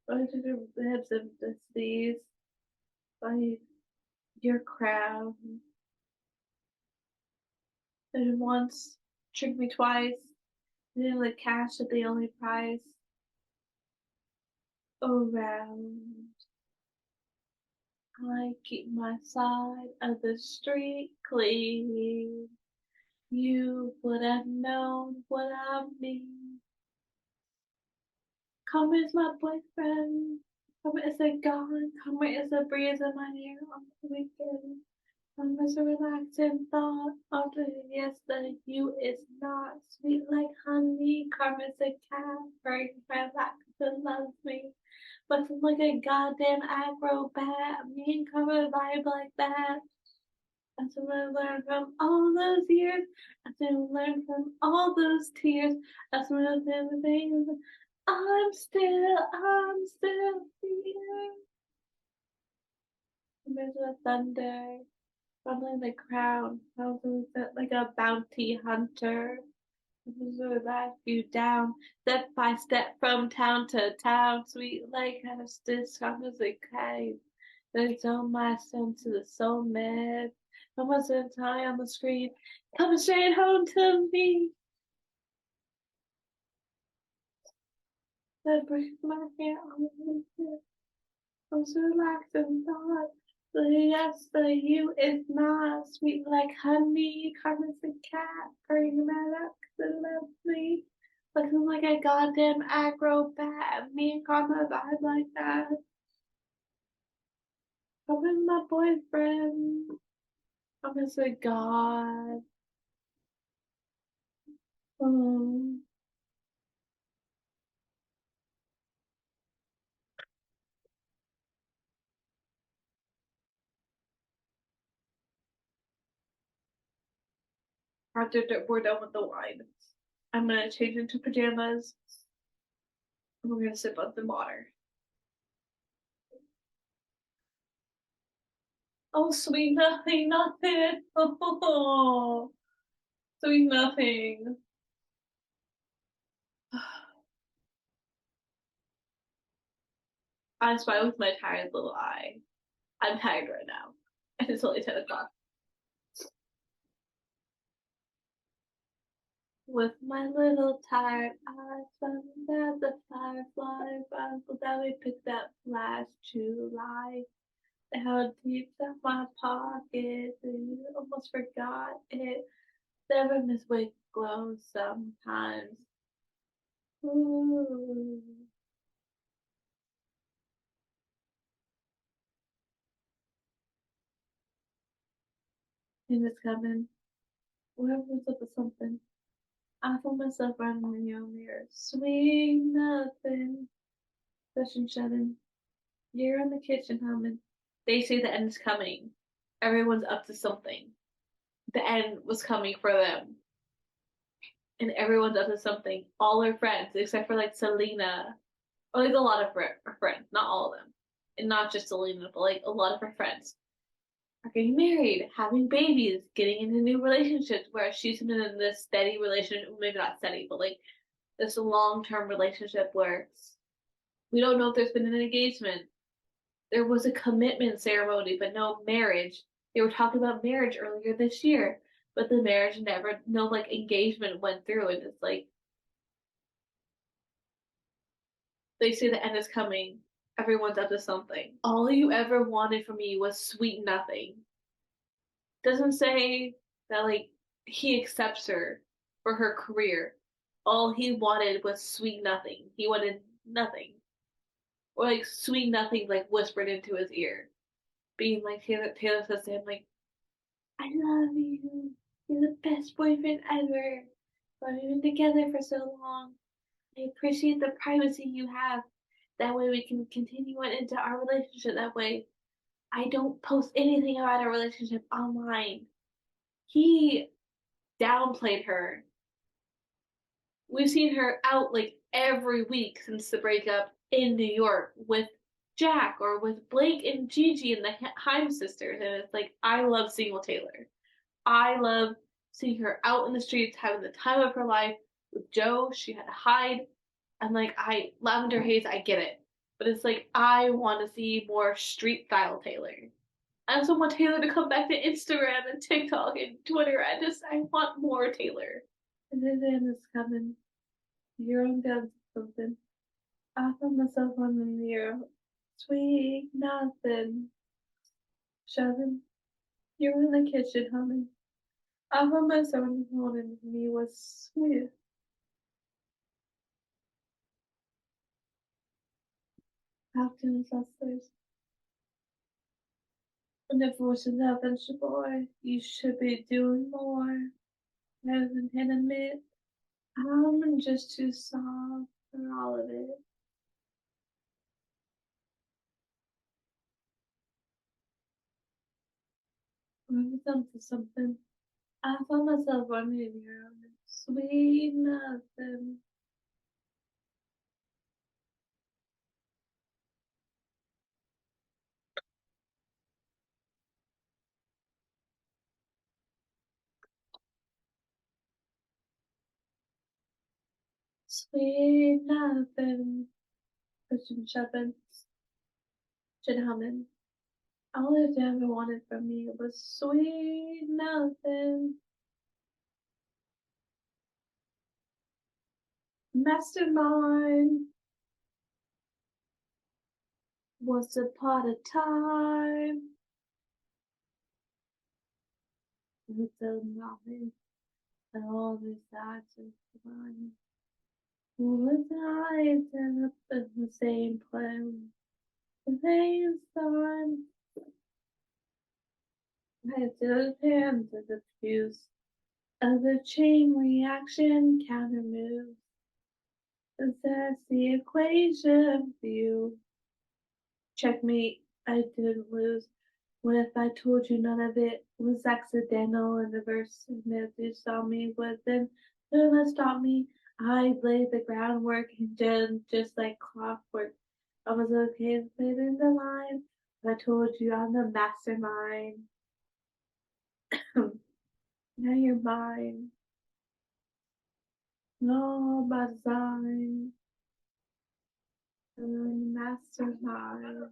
going to the ribs of the seas by your crown. And once, tricked me twice. Then with cash at the only price around. I keep my side of the street clean. You would have known what I mean. Karma is my boyfriend. Karma is a god. Karma is a breeze in my hair on the weekend. Karma is a relaxing thought. After yes, the you is not sweet like honey. Karma is a cat. Very relaxed and loves me. Looking like a goddamn acrobat. Me and Karma vibe like that. That's what I learned from all those years. That's what I learned from all those tears. That's one of the things. I'm still here. There's the thunder, rumbling the crown. Mountains like a bounty hunter. That you down, step by step from town to town. Sweet like hostess, comes a cave. There's all my sense to the soul mad. Someone's in tie on the screen, coming straight home to me. That breaks my hair on the weekend. I'm so relaxed and thought. The yes, the you is not sweet like honey. Carmen's a cat, bring that up 'cause it loves me. Looking like a goddamn acrobat. Me and Karma vibe like that. Karma's my boyfriend. Karma's a god. Um, After we're done with the wine, I'm gonna change into pajamas. And we're gonna sip on the water. Oh, sweet nothing, nothing. Oh, sweet nothing. I spy with my tired little eye. I'm tired right now. And it's only 10 o'clock. With my little tired eyes, running down the firefly rifle that we picked up last July. How deep in my pocket, and you almost forgot it. Never miss wake glow sometimes. Ooh. And it's coming. Whoever's up with something. I feel myself running in your mirror. Sweet nothing. Session shutting. You're in the kitchen humming. They say the end is coming. Everyone's up to something. The end was coming for them. And everyone's up to something. All their friends, except for like Selena. Or like a lot of her friends, not all of them. And not just Selena, but like a lot of her friends are getting married, having babies, getting into new relationships, whereas she's been in this steady relationship, maybe not steady, but like this long-term relationship where we don't know if there's been an engagement. There was a commitment ceremony, but no marriage. They were talking about marriage earlier this year, but the marriage never, no like engagement went through, and it's like They say the end is coming. Everyone's up to something. All you ever wanted from me was sweet nothing. Doesn't say that like he accepts her for her career. All he wanted was sweet nothing. He wanted nothing. Or like sweet nothing like whispered into his ear. Being like Taylor says to him like, I love you. You're the best boyfriend ever. But we've been together for so long. I appreciate the privacy you have. That way we can continue on into our relationship. That way I don't post anything about our relationship online. He downplayed her. We've seen her out like every week since the breakup in New York with Jack or with Blake and Gigi and the Heim sisters. And it's like, I love single Taylor. I love seeing her out in the streets having the time of her life. With Joe, she had to hide. And like, Lavender Haze, I get it. But it's like, I want to see more street style Taylor. I also want Taylor to come back to Instagram and TikTok and Twitter. I want more Taylor. And then is coming. You're on down something. I found myself on the mirror. Sweet nothing. Shoving. You're in the kitchen humming. I found myself on the phone and me was sweet. After the sisters. And if it was an adventure boy, you should be doing more. Rather than admit I'm just too soft for all of it. I'm something something. I found myself running around. Sweet nothing. Sweet nothing. Christian Shepherd. Jen Hammond. All I ever wanted from me was sweet nothing. Mastermind. Once upon a time. With the knowledge that all this actions mine. Who was I end up in the same place? The same sun. I still hands of the fuse of the chain reaction counter moves. That's the equation view. Checkmate, I didn't lose. What if I told you none of it was accidental and the verse if you saw me within gonna stop me? I laid the groundwork and then just like clockwork. I was okay with it in the line. I told you I'm the mastermind. Now you're mine. No by design. I'm the mastermind.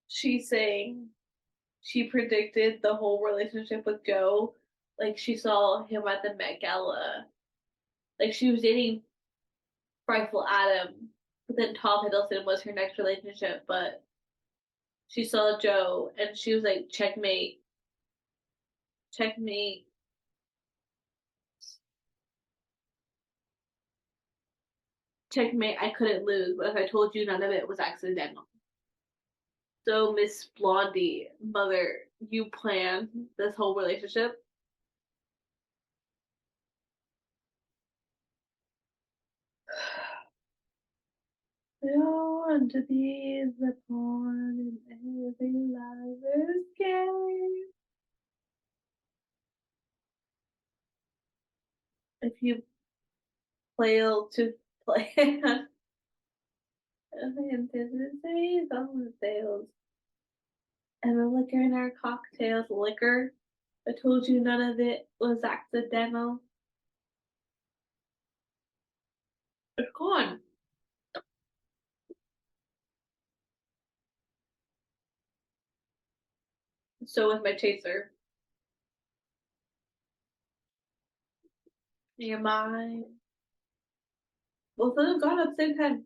She's saying she predicted the whole relationship with Joe. Like she saw him at the Met Gala. Like she was dating Frightful Adam, but then Tom Hiddleston was her next relationship. But she saw Joe and she was like, checkmate, checkmate, checkmate. I couldn't lose. But if I told you none of it was accidental. So Miss Blondie, mother, you planned this whole relationship. We all want to be the pawn in every lover's game. If you fail to plan anticipates on the sales and the liquor in our cocktails, liquor. I told you none of it was accidental. It's gone. So with my chaser. Your mind. Both of them gone at the same time.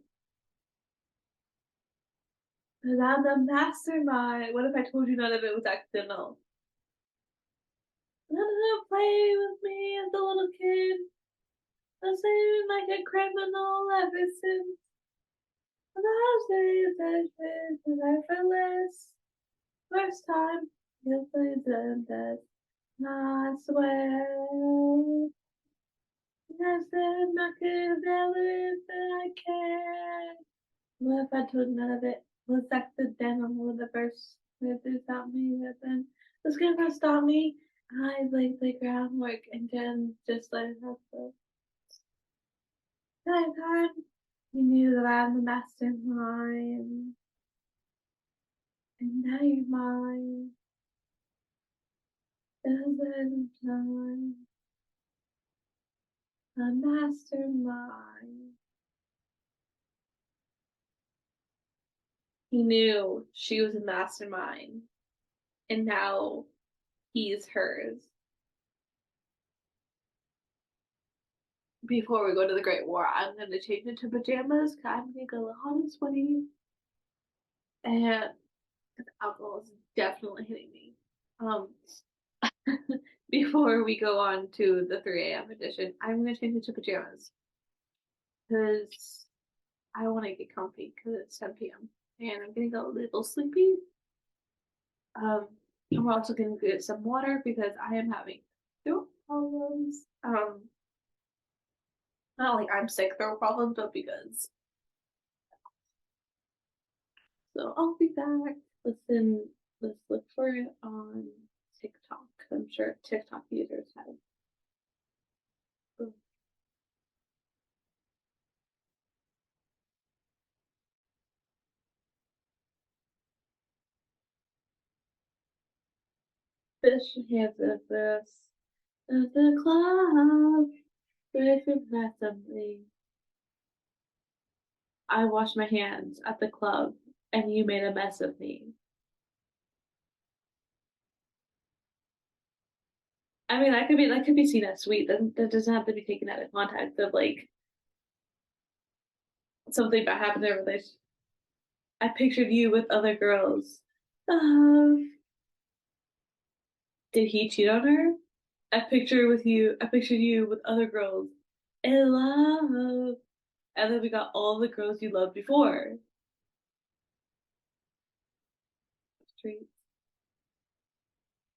Cause I'm the mastermind. What if I told you none of it was accidental? None of them play with me as a little kid. I was living like a criminal ever since. And I was that was effortless. First time you played them that I swear. I said I could never if I can. What if I told none of it was accidental when the first lived without me that then was gonna stop me? I laid the groundwork and then just let it happen. That time you knew that I'm the mastermind, and now you're mine. Doesn't time a mastermind. He knew she was a mastermind, and now he's hers. Before we go to the Great War, I'm gonna change into pajamas because I'm gonna go hot and sweaty, and alcohol is definitely hitting me. Um, before we go on to the 3 a.m. edition, I'm gonna change into pajamas because I want to get comfy because it's 10 p.m. and I'm getting a little sleepy. And we're also gonna get some water because I am having throat problems. Not like I'm sick throat problems, but because. So I'll be back. Listen, let's look for it on TikTok. I'm sure TikTok users have. Fish hands of this at the club. Breaking randomly. I washed my hands at the club and you made a mess of me. I mean, that could be seen as sweet. That doesn't have to be taken out of context of like something that happened in a relationship. I pictured you with other girls. Um, did he cheat on her? I pictured you with other girls in love. And then we got all the girls you loved before. Streets.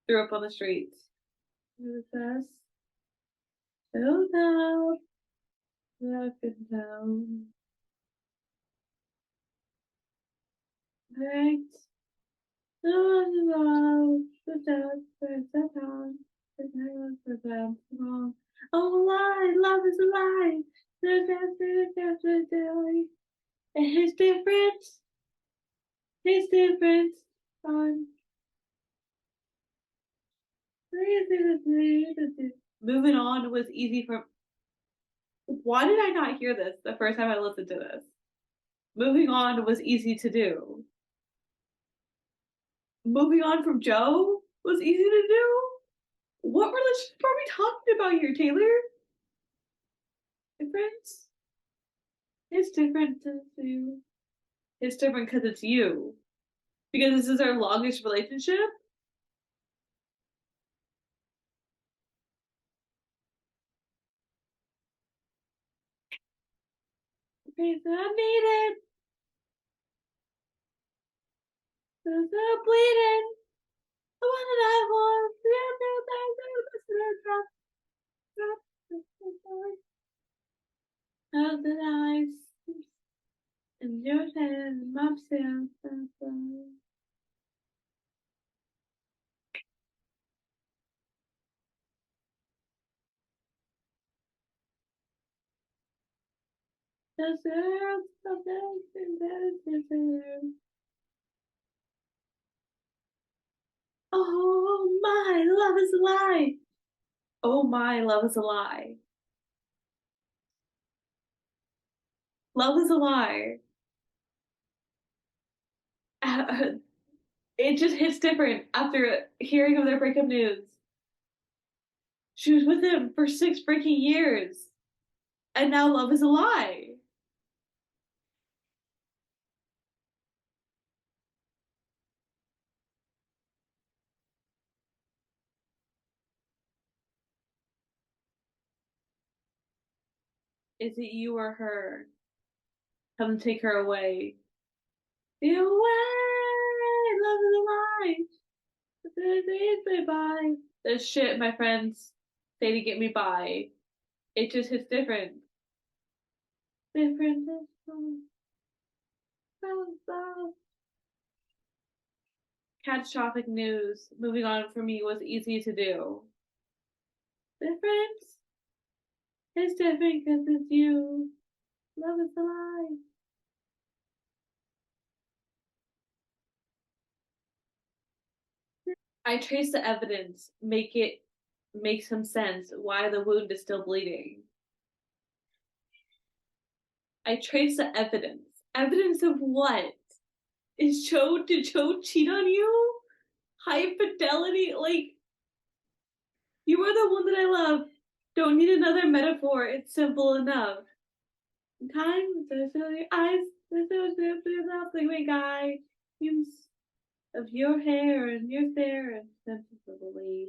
Threw up on the streets. With us. So now, up and down. Right. Oh, lie, love is a lie. And his difference on moving on was easy for. Why did I not hear this the first time I listened to this? Moving on was easy to do. Moving on from Joe was easy to do. What relationship are we talking about here, Taylor? Difference? It's different to you. It's different because it's you. Because this is our longest relationship. Okay, so I need it. So I'm bleeding. The one that I want. Of the eyes and your head, myself. Deserve something that deserve. Oh my, love is a lie. Oh my, love is a lie. Love is a lie. It just hits different after hearing of their breakup news. She was with him for 6 freaking years, and now love is a lie. Is it you or her? Come take her away. Be away! Love is a lie. Say bye. This shit my friends say to get me by. It just hits different. Different. Catastrophic news. Moving on for me was easy to do. Different. It's different because it's you. Love is a lie. I trace the evidence, make some sense why the wound is still bleeding. I trace the evidence. Evidence of what? Did Joe cheat on you? High fidelity? Like, you are the one that I love. Don't need another metaphor. It's simple enough. Time, there's your eyes, there's nothing like guy. Fumes of your hair and your stare and senses of belief.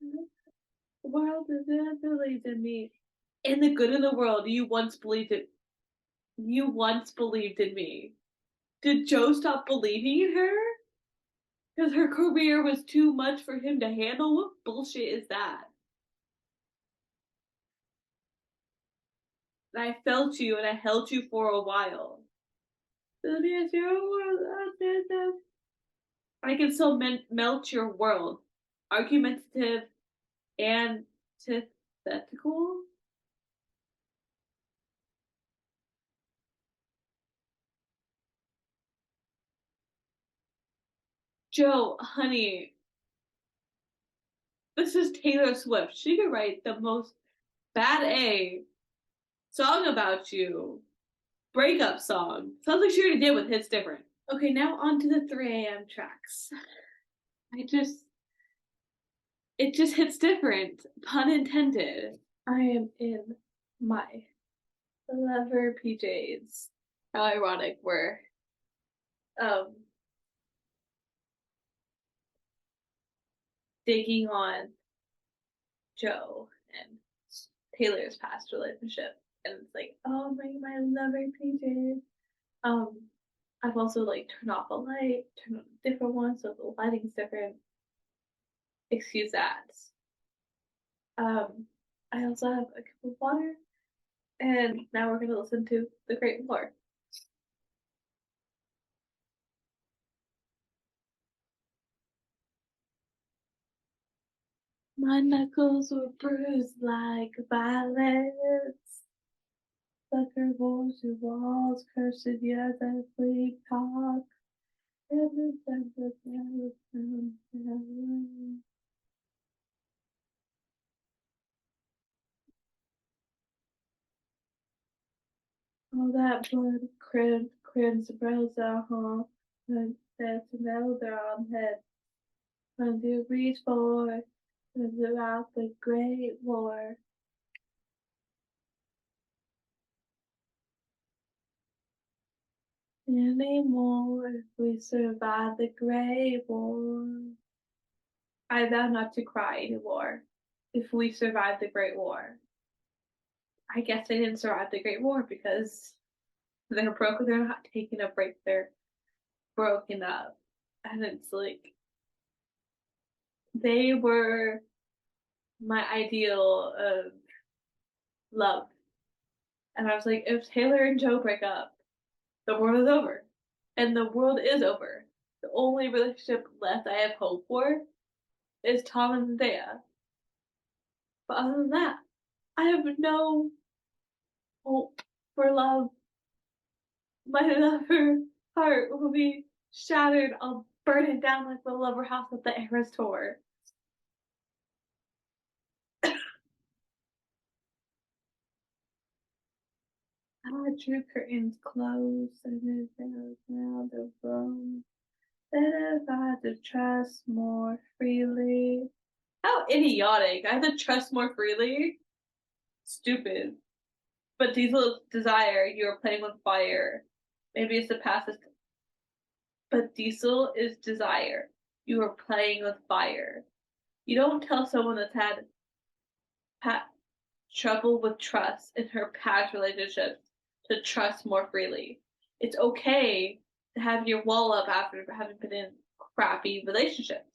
The world is believed in me. In the good of the world, you once believed in me. Did Joe stop believing in her? Because her career was too much for him to handle? What bullshit is that? And I felt you and I held you for a while. I can still melt your world. Argumentative, antithetical. Joe, honey, this is Taylor Swift. She could write the most bad A song about you. Breakup song. Sounds like she already did with Hits Different. Okay, now on to the 3 a.m. tracks. I just, it just hits different. Pun intended. I am in my leather PJs. How ironic we're um, digging on Joe and Taylor's past relationship. And it's like, oh my leather PJs. Um, I've also like turned off a light, turned on a different one, so the lighting's different. Excuse that. Um, I also have a cup of water, and now we're gonna listen to The Great War. My knuckles were bruised like violets. Sucker walls your walls, cursed years as we talk. All that blood crimson browser, huh? And that's another on head. When you reach for is about the Great War. Anymore if we survive the Great War. I vow not to cry anymore if we survive the Great War. I guess they didn't survive the Great War because they're broken. They're not taking a break. They're broken up. And it's like they were my ideal of love. And I was like, if Taylor and Joe break up, the world is over. And the world is over. The only relationship left I have hope for is Tom and Zendaya. But other than that, I have no hope for love. My lover heart will be shattered. I'll burn it down like the lover house at the Eras tour. I drew curtains close and it was now the room. Then I had to trust more freely. How idiotic. I have to trust more freely. Stupid. But Diesel's desire, you are playing with fire. Maybe it's the past. But Diesel is desire. You are playing with fire. You don't tell someone that's had pa- trouble with trust in her past relationships to trust more freely. It's okay to have your wall up after having been in crappy relationships.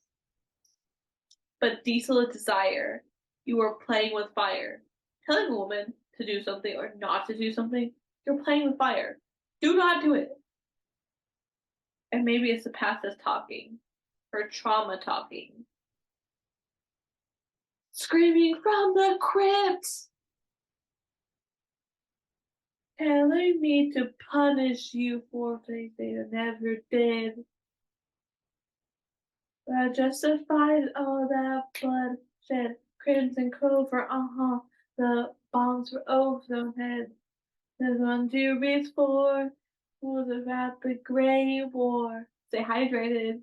But Diesel is desire. You are playing with fire. Telling a woman to do something or not to do something, you're playing with fire. Do not do it. And maybe it's the past that's talking, her trauma talking. Screaming from the crypt, telling me to punish you for things they never did. That justifies all that bloodshed, crimson clover, the bombs were overhead. The ones you reached for was about the Great War. Stay hydrated.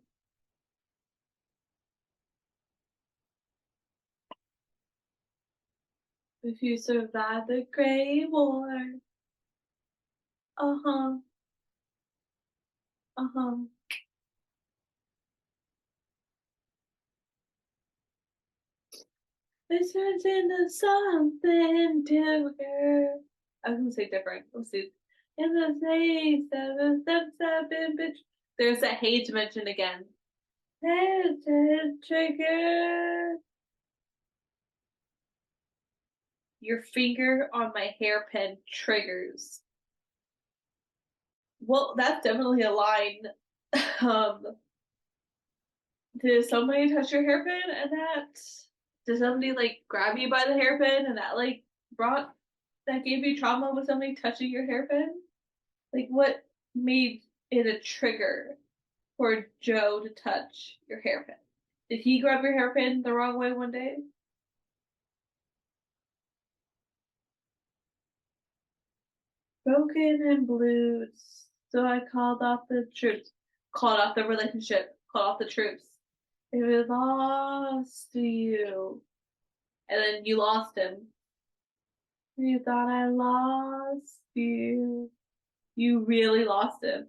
If you survive the Great War, uh huh, uh huh. This turns into something different. I was gonna say different. Let's see. In the face of a seven bitch. There's that hate mention again. There's a trigger. Your finger on my hairpin triggers. Well, that's definitely a line. Um, did somebody touch your hairpin and that? Did somebody like grab you by the hairpin and that like brought that gave you trauma with somebody touching your hairpin? Like what made it a trigger for Joe to touch your hairpin? Did he grab your hairpin the wrong way one day? Broken and blue, so I called off the troops, called off the relationship, called off the troops. It was lost to you. And then you lost him. You thought I lost you. You really lost him.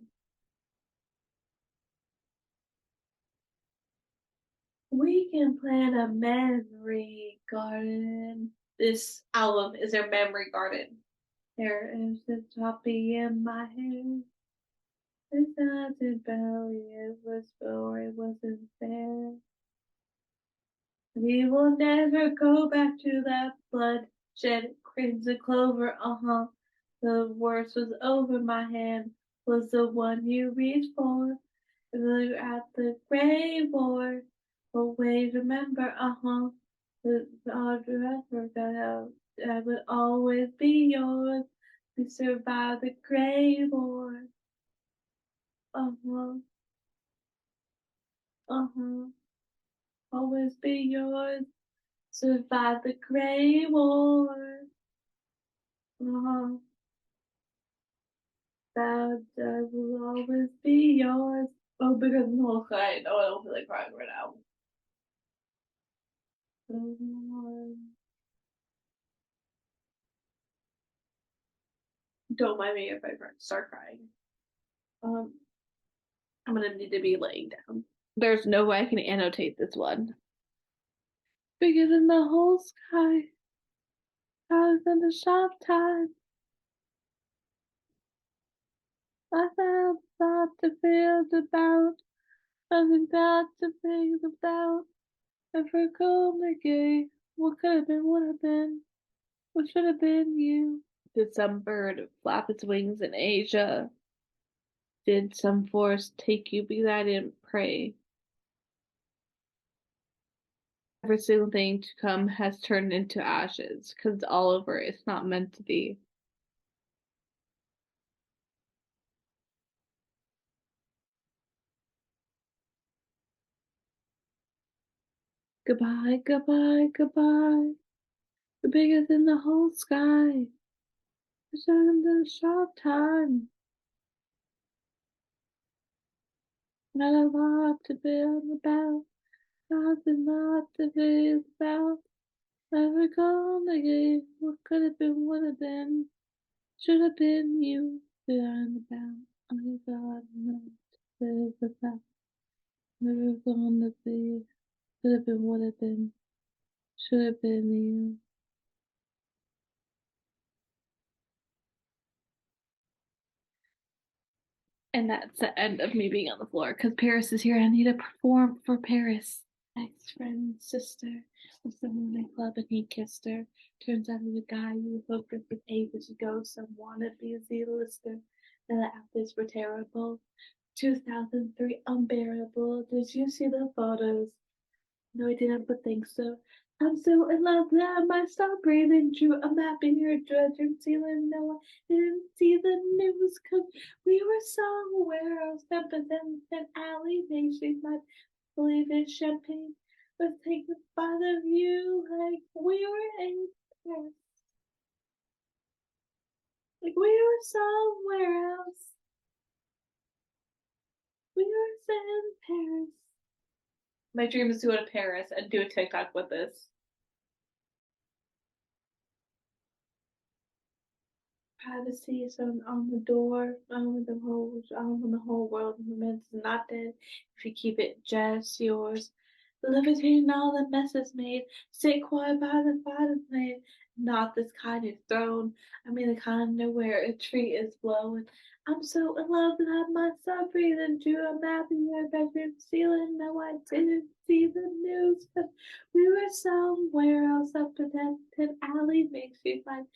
We can plant a memory garden. This album is their memory garden. There is a toppy in my hair. It's not about it was for it wasn't fair. We will never go back to that bloodshed crimson clover, The worst was over my hand, was the one you reached for. Look at the Great War. Always remember, the forever that I would always be yours. We survived the Great War. Uh huh, uh huh. Always be yours. Survive the Great War. Uh huh. That I will always be yours. Oh, because no, I know I don't feel like crying right now. Don't mind me if I start crying. Um, I'm gonna need to be laying down. There's no way I can annotate this one. Bigger than the whole sky, higher than the sharp tide. I found thought to feel about, nothing got to think about. Ever cold gay, what could have been, would have been, what should have been you. Did some bird flap its wings in Asia? Did some force take you because I didn't pray? Every single thing to come has turned into ashes because it's all over. It's not meant to be. Goodbye, goodbye, goodbye. You're bigger than the whole sky. It's under a short time. Not a lot to build about. Nothing not to be about. Never gonna get what could have been, would have been. Should have been you behind the bow. Oh God, not to live without. Never gonna be. Could have been, would have been. Should have been you. And that's the end of me being on the floor because Paris is here. I need to perform for Paris. Ex friend's sister was someone in a club and he kissed her. Turns out he was a guy you hooked up with ages ago. Some wanted to be a Z-lister. And the actors were terrible. 2003 unbearable. Did you see the photos? No, I didn't, but thanks so. I'm so in love that I might stop breathing. Drew a map in your bedroom ceiling. No, I didn't see the news, cause we were somewhere else. But then an alley made she might believe in champagne. Was taken by the view like we were in Paris. Like we were somewhere else. We were in Paris. My dream is to go to Paris and do a TikTok with this. Privacy is on the door. The whole world is not dead. If you keep it just yours. Live between all the messes made. Sit quiet by the fireplace. Not this kind of throne. I mean the kind of where a tree is blowing. I'm so in love that I might stop breathing. Drew a map in your bedroom ceiling. No, I didn't see the news, but we were somewhere else up a dead alley. Makes you find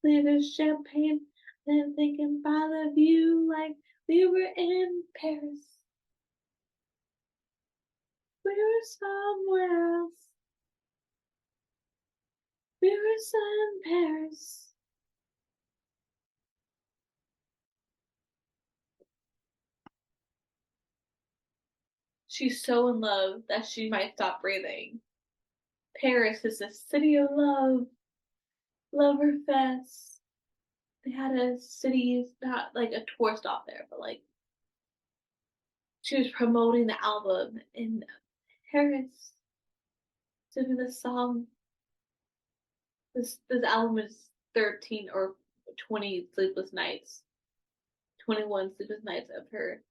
flavors champagne. Then thinking by the view like we were in Paris. We were somewhere else. We were in Paris. She's so in love that she might stop breathing. Paris is a city of love. Loverfest. They had a city, not like a tour stop there, but like she was promoting the album in Paris, singing the song. This album is 13 or 20 sleepless nights, 21 sleepless nights of her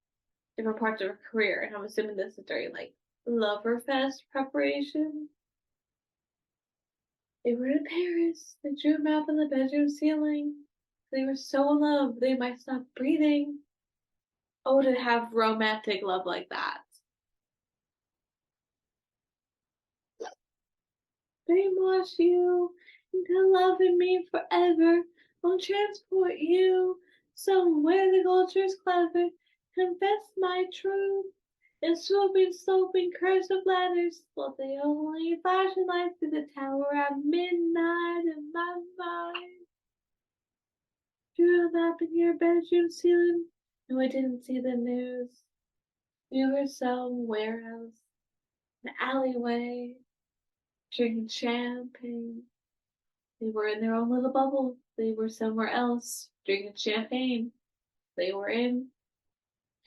different parts of her career, and I'm assuming this is during like Loverfest preparation. They were in Paris. They drew a map on the bedroom ceiling. They were so in love they might stop breathing. Oh, to have romantic love like that. Brainwash you into loving me forever. I'll transport you somewhere the culture's clever. Confess my truth. In swooping, sloping, curves of ladders. Well, they only flashing lights through the tower at midnight in my mind. Drew a map in your bedroom ceiling. No, I didn't see the news. We were somewhere else. An alleyway. Drinking champagne. They were in their own little bubble. They were somewhere else drinking champagne. They were in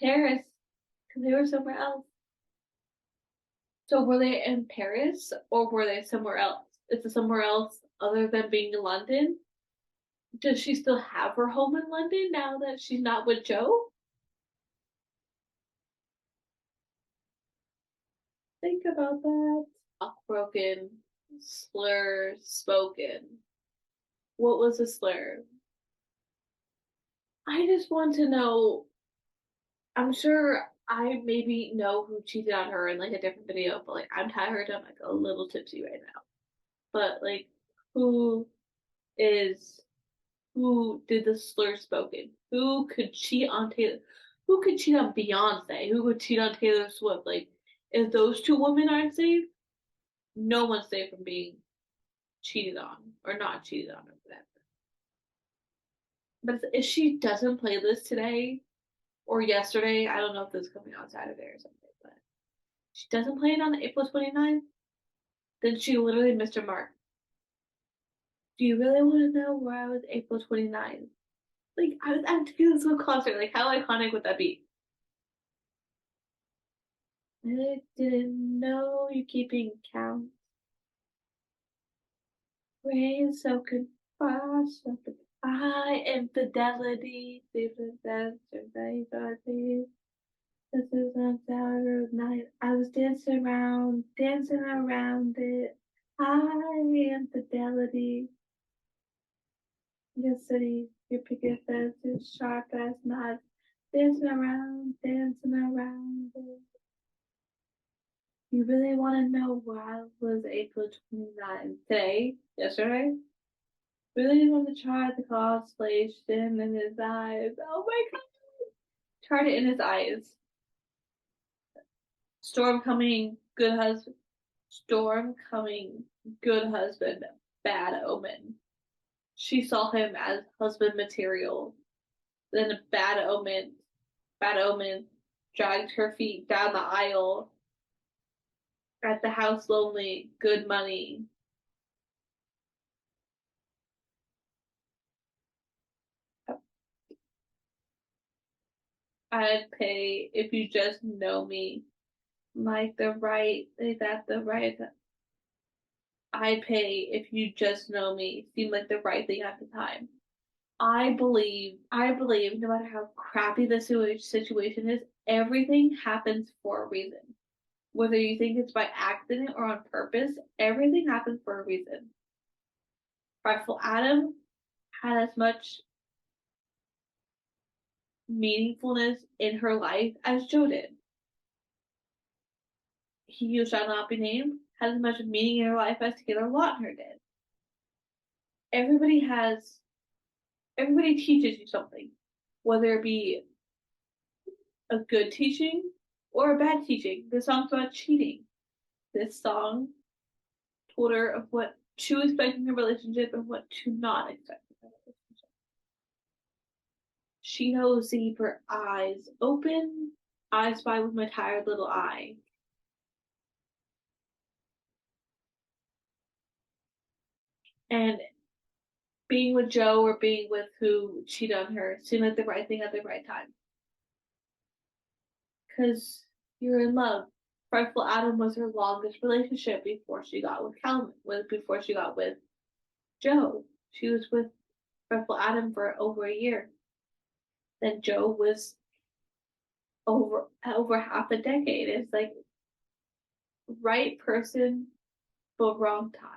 Paris because they were somewhere else. So were they in Paris or were they somewhere else? Is it somewhere else other than being in London? Does she still have her home in London now that she's not with Joe? Think about that. Broken, slur spoken. What was a slur? I just want to know. I'm sure I maybe know who cheated on her in like a different video, but like I'm tired. I'm like a little tipsy right now. But like, who is who did the slur spoken? Who could cheat on Taylor? Who could cheat on Beyonce? Who could cheat on Taylor Swift? Like, if those two women aren't safe, no one's safe from being cheated on or not cheated on or whatever. But if she doesn't play this today or yesterday, I don't know if this is coming on Saturday or something, but she doesn't play it on April 29th, then she literally missed her mark. Do you really want to know where I was April 29th? Like, I was at Taylor Swift concert. Like, how iconic would that be? I didn't know you're keeping count. Rain so goodbye, so goodbye, infidelity, different anxiety. This is a Saturday night. I was dancing around it. High infidelity. Your city, your picket fences, sharp as knives. Dancing around it. You really want to know why it was April 29th? Today? Yesterday? Really want to try the constellation in his eyes. Oh my god! Tried it in his eyes. Storm coming, good husband. Storm coming, good husband, bad omen. She saw him as husband material. Then a bad omen, dragged her feet down the aisle. At the house lonely, good money. I'd pay if you just know me. Like the right, is that the right? I'd pay if you just know me. Seemed like the right thing at the time. I believe no matter how crappy the situation is, everything happens for a reason. Whether you think it's by accident or on purpose, everything happens for a reason. Rightful Adam had as much meaningfulness in her life as Joe did. He who shall not be named had as much meaning in her life as Taylor Lautner did. Everybody has, everybody teaches you something, whether it be a good teaching or a bad teaching. This song's about cheating. This song told her of what to expect in a relationship and what to not expect in a relationship. She knows to keep her eyes open. I spy with my tired little eye. And being with Joe or being with who cheated on her seemed like the right thing at the right time. Because you're in love. Frightful Adam was her longest relationship before she got with Calvin, before she got with Joe. She was with Frightful Adam for over a year. Then Joe was over half a decade. It's like right person but wrong time.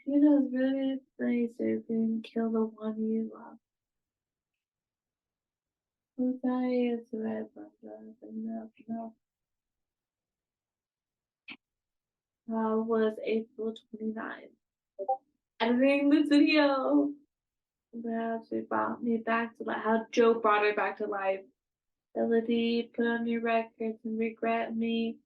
You know, it's really nice if you can kill the one you love. Whose eye is red, but enough, enough. Was April 29th. Editing this video. How she brought me back to life. How Joe brought her back to life. Melody, put on your records and regret me.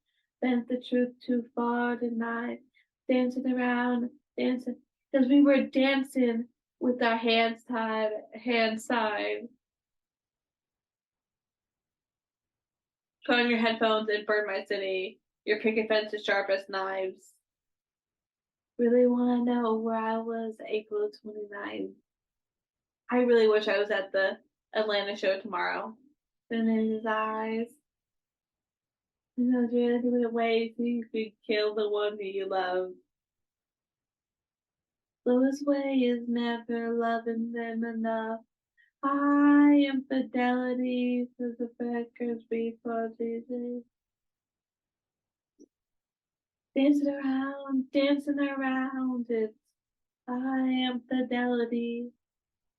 Bent the truth too far tonight. Dancing around, dancing. Because we were dancing with our hands tied, hands tied. Put on your headphones and burn my city. Your picket fence is sharp as knives. Really want to know where I was April 29th. I really wish I was at the Atlanta show tomorrow. And in his eyes. You know, really ways you could kill the one that you love. Slowest way is never loving them enough. High infidelity for the beggars before Jesus. Dancing around, it's high infidelity.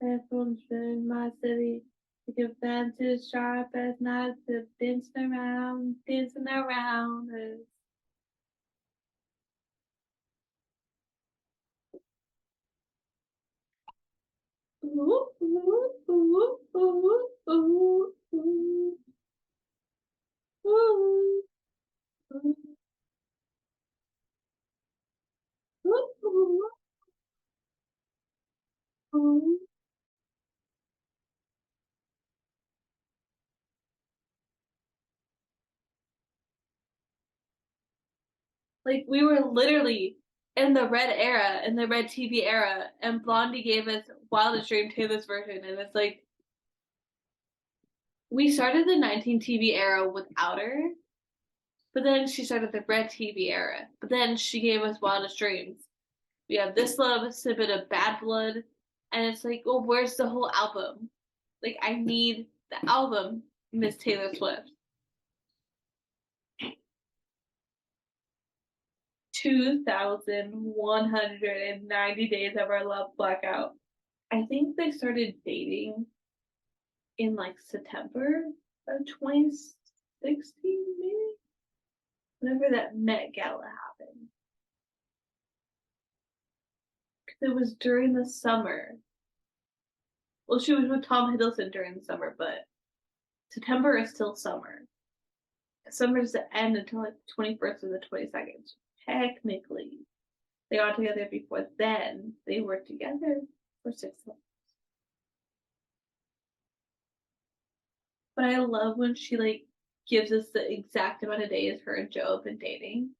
Headphones in my city. The advantage sharp as knives, dancing around, it's ooh, ooh, ooh, ooh, ooh, ooh, ooh, ooh, ooh, ooh, ooh. Like we were literally in the red era, in the red TV era, and Blondie gave us Wildest Dream Taylor's version, and it's like we started the 19 TV era without her, but then she started the red TV era, but then she gave us Wildest Dreams. We have This Love, a snippet of Bad Blood, and it's like, well, where's the whole album? Like, I need the album, Miss Taylor Swift. 2,190 days of our love blackout. I think they started dating in like September of 2016, maybe? Whenever that Met Gala happened. Because it was during the summer. Well, she was with Tom Hiddleston during the summer, but September is still summer. Summer doesn't end until like the 21st or the 22nd. Technically, they got together before then. They were together for 6 months. But I love when she like gives us the exact amount of days her and Joe have been dating.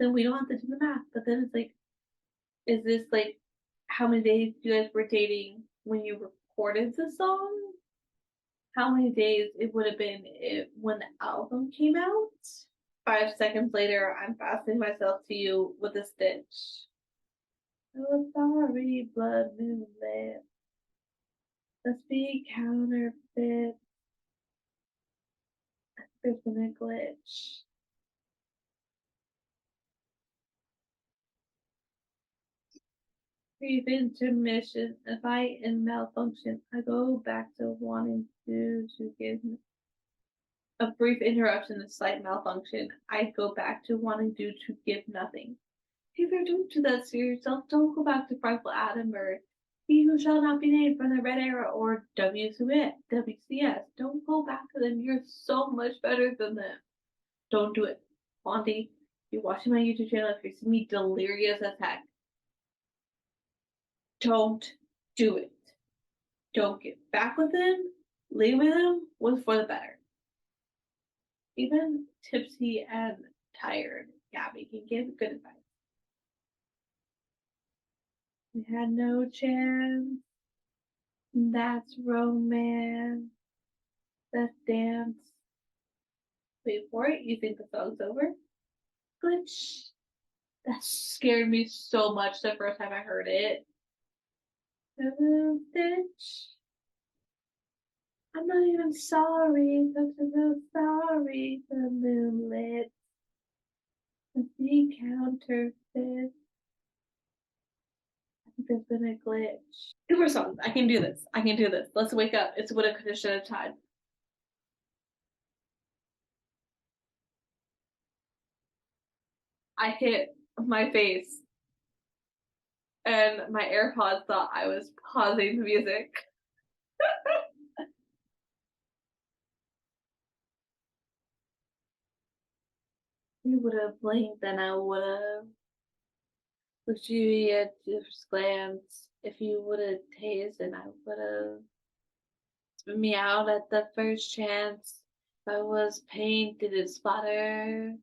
Then we don't have to do the math. But then it's like, is this like how many days you guys were dating when you recorded the song? How many days it would have been when the album came out? 5 seconds later, I'm fastening myself to you with a stitch. Oh, sorry, blood moonlit. Let's be counterfeit. There's been a glitch. Brief intermission, a fight and malfunction. I go back to wanting to give a brief interruption, a slight malfunction. I go back to wanting to give nothing. Taylor, don't do that to yourself. Don't go back to Frightful Adam or He Who Shall Not Be Named from the Red Era or WCS. Don't go back to them. You're so much better than them. Don't do it. Blondie, you're watching my YouTube channel. If you see me delirious as heck, don't do it. Don't get back with him. Leaving him was for the better. Even tipsy and tired, Gabby can give good advice. We had no chance. That's romance. That's dance. Wait for it. You think the song's over? Glitch. That scared me so much the first time I heard it. Bitch. I'm not even sorry. I'm so sorry. The moonlit. The counterfeit. I think there's been a glitch. Two more songs. I can do this. I can do this. Let's wake up. It's what a condition of time. I hit my face and my AirPods thought I was pausing the music. You would have blinked, then I would have looked you at just glance. If you would have tasted, I would have spit me out at the first chance. If I was paint, did it splatter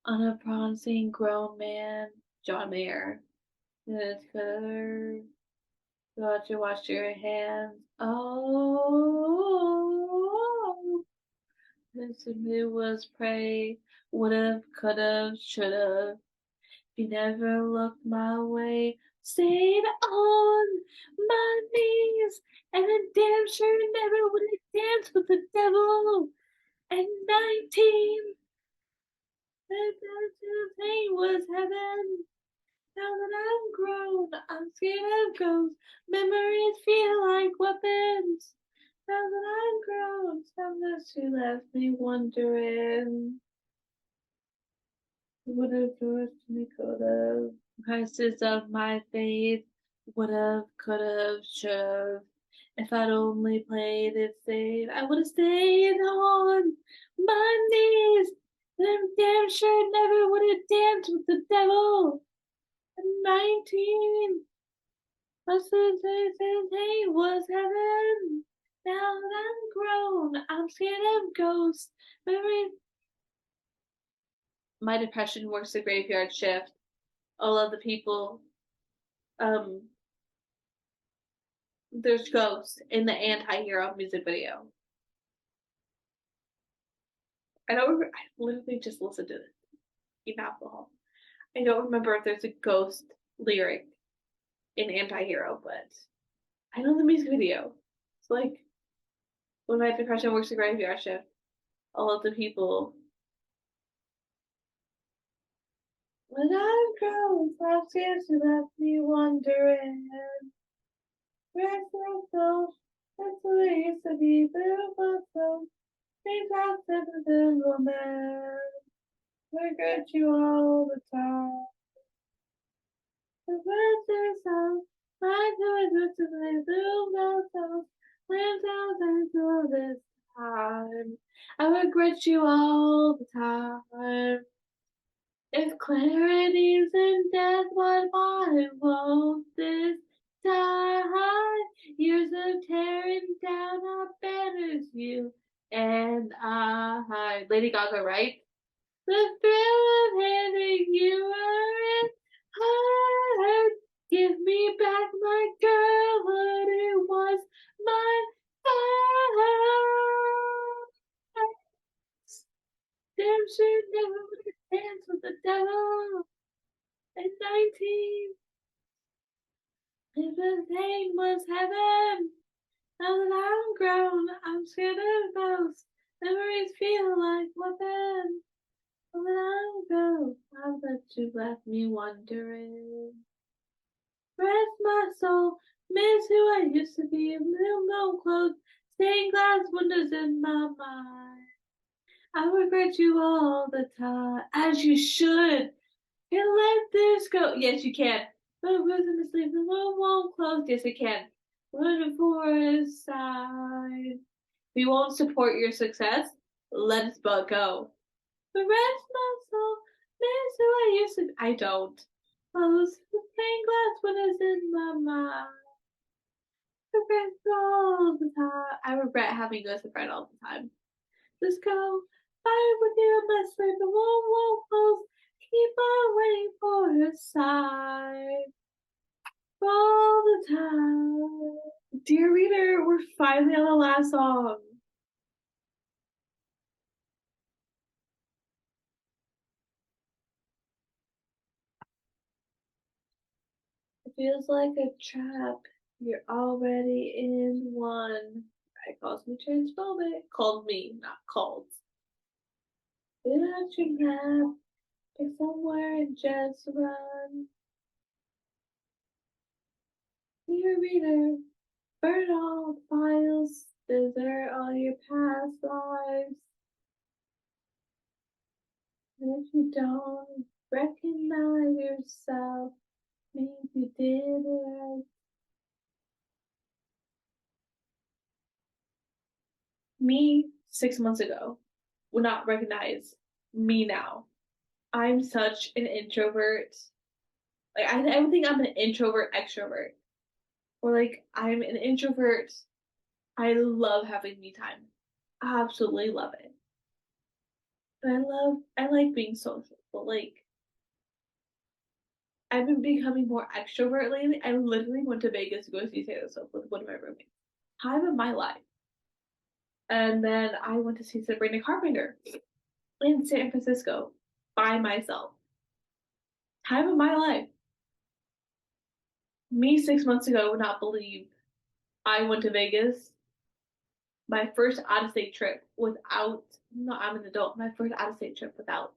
on a prancing grown man? John Mayer. Did it color? Thought you wash your hands. Oh, this it was pray. Would've, could've, should've. If you never looked my way, stayed on my knees, and then damn sure never would have danced with the devil. At 19, the pain was heaven. Now that I'm grown, I'm scared of ghosts. Memories feel like weapons. Now that I'm grown, sometimes she left me wondering. Would have, forced me, could have. Prices of my faith. Would have, could have, should have. If I'd only played it safe, I would have stayed on my knees. And I'm damn sure never would have danced with the devil. At 19, my day was heaven. Now that I'm grown, I'm scared of ghosts. Memories. My depression works a graveyard shift. all of the people. Um, there's ghosts in the anti-hero music video. I don't. I literally just listened to it. Keep alcohol. I don't remember if there's a ghost lyric in anti-hero, but I know the music video. It's like when my depression works a graveyard shift. All of the people. When I'm grown, last year she left me wondering. Restless soul, that's the way it used to be. Beautiful soul, things I've said to the woman. Regret you all the time. The better sound, I do it to play through myself. When thousands all this time, I regret you all the time. If clarity's in death, why won't this die? Years of tearing down our banners, you and I. Lady Gaga, right? The thrill of having you are in heart. Give me back my girlhood, it was my fault. Damn sure never would dance with the devil. At 19, if the pain was heaven, now that I'm grown, I'm scared of ghosts. Memories feel like weapons. Now that I'm grown, I bet you left me wondering. Rest my soul, miss who I used to be. Little no clothes, stained glass windows in my mind. I regret you all the time, as you should. Can let this go. Yes, you can. The rhythm is leaving, the room won't close. Yes, it can. Running for his side. We won't support your success. Let us but go. The rest my soul, miss who I used to be. I don't. Close the stained glass windows in my mind. Regret all the time. I regret having you as a friend all the time. Just go. Fight with you in my sleep. The room won't close. Keep on waiting for her side all the time. Dear reader, we're finally on the last song. It feels like a trap. You're already in one. It calls me transphobic. Called me, not called. Get out your map. Pick somewhere and just run. Dear reader, burn all the files. Desert all your past lives. And if you don't recognize yourself, means you did it right. Me 6 months ago would not recognize me now. I'm such an introvert. Like I would think I'm an introvert extrovert. Or like I'm an introvert. I love having me time. Absolutely love it. But I like being social. But like I've been becoming more extrovert lately. I literally went to Vegas to go see Taylor Swift with one of my roommates. Time of my life. And then I went to see Sabrina Carpenter in San Francisco by myself. Time of my life. Me 6 months ago would not believe I went to Vegas. My first out of state trip without, no, I'm an adult, my first out of state trip without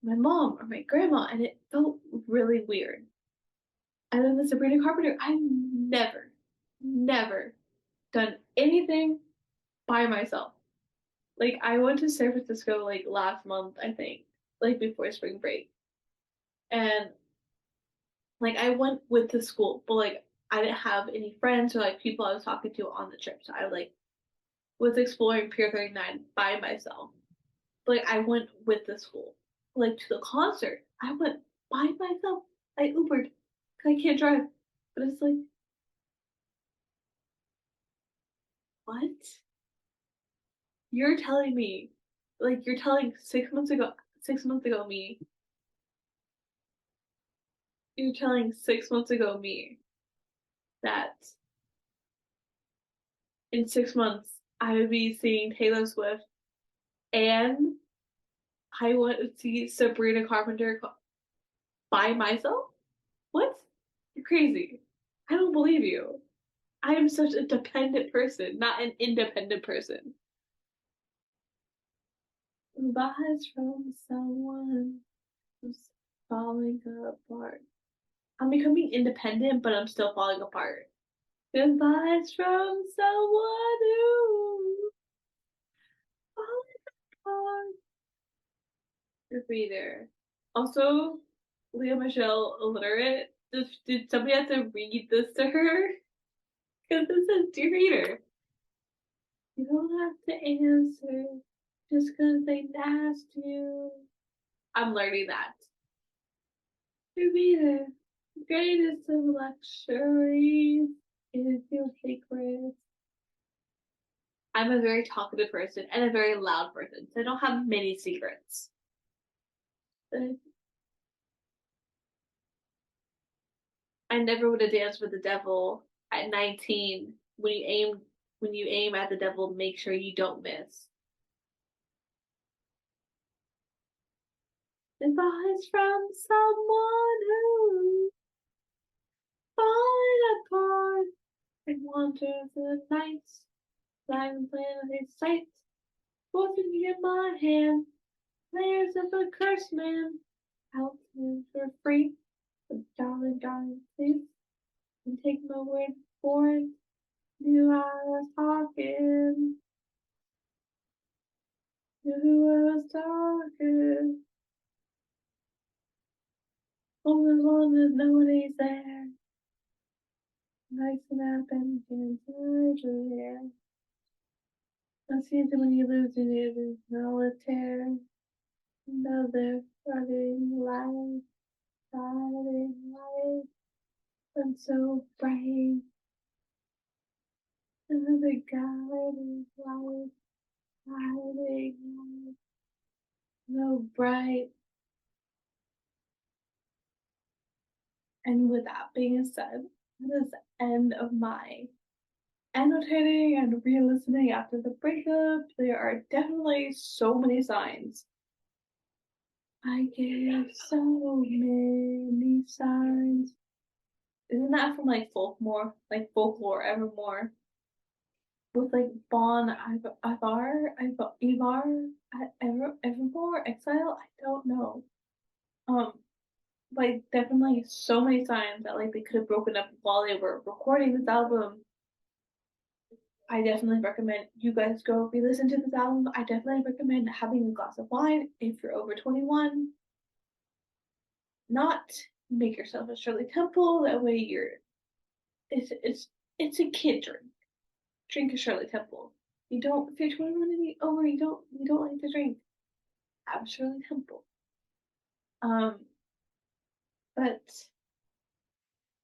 my mom or my grandma, and it felt really weird. And then the Sabrina Carpenter, I've never done anything by myself. Like I went to San Francisco like last month, I think, like before spring break. And like I went with the school, but like I didn't have any friends or like people I was talking to on the trip. So I like was exploring Pier 39 by myself. But like I went with the school. Like to the concert, I went by myself. I Ubered. I can't drive. But it's like, what? You're telling me, like you're telling 6 months ago me You're telling 6 months ago me that in 6 months I would be seeing Taylor Swift and I want to see Sabrina Carpenter by myself? What? You're crazy. I don't believe you. I am such a dependent person, not an independent person. Advice from someone who's falling apart. I'm becoming independent, but I'm still falling apart. Advice from someone who's falling apart. Reader. Also, Leah Michelle illiterate. Did somebody have to read this to her? Because this says, dear reader, you don't have to answer just because they asked you. I'm learning that. Dear reader, the greatest of luxuries is your secrets. I'm a very talkative person and a very loud person, so I don't have many secrets. But I never would have danced with the devil at 19. When you aim at the devil, make sure you don't miss. Advice from someone who's falling apart and wanders the nights, flying planet sights, forcing in my hand, layers of a cursed man, out for free. But darling, darling, please, and take my word for it. Knew I was talking, knew who I was talking. All alone, there's nobody's there. Nice and up and can't there. I see it when you lose it is solitaire. Another running light, and so bright. Another guiding light, guiding light, so bright. And with that being said, that is the end of my annotating and re-listening after the breakup. There are definitely so many signs. I gave so many signs. Isn't that from like folklore, evermore? With like Bon Ivar, Evermore, Exile. I don't know. Um, like definitely so many signs that like they could have broken up while they were recording this album. I definitely recommend you guys go re-listen to this album. I definitely recommend having a glass of wine if you're over 21. Not make yourself a Shirley Temple. That way you're it's a kid drink. Drink a Shirley Temple. You don't if you're 21 and over, you don't like to drink. Have a Shirley Temple. Um, but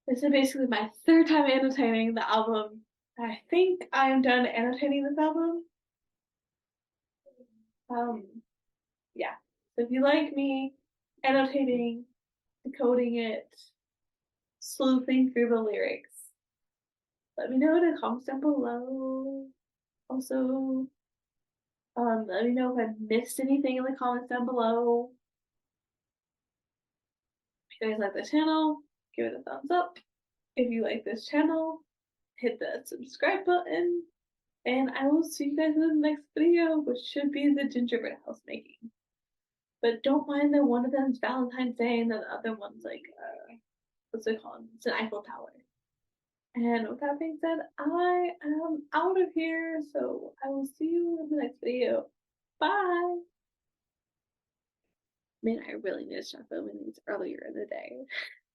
this is basically my third time annotating the album. I think I'm done annotating this album. Yeah. So if you like me annotating, decoding it, sleuthing through the lyrics, let me know in the comments down below. Also, let me know if I missed anything in the comments down below. If you guys like the channel, give it a thumbs up. If you like this channel, hit the subscribe button. And I will see you guys in the next video, which should be the gingerbread house making. But don't mind that one of them's Valentine's Day and the other one's like, what's it called? It's an Eiffel Tower. And with that being said, I am out of here. So I will see you in the next video. Bye. Man, I really need to start filming these earlier in the day.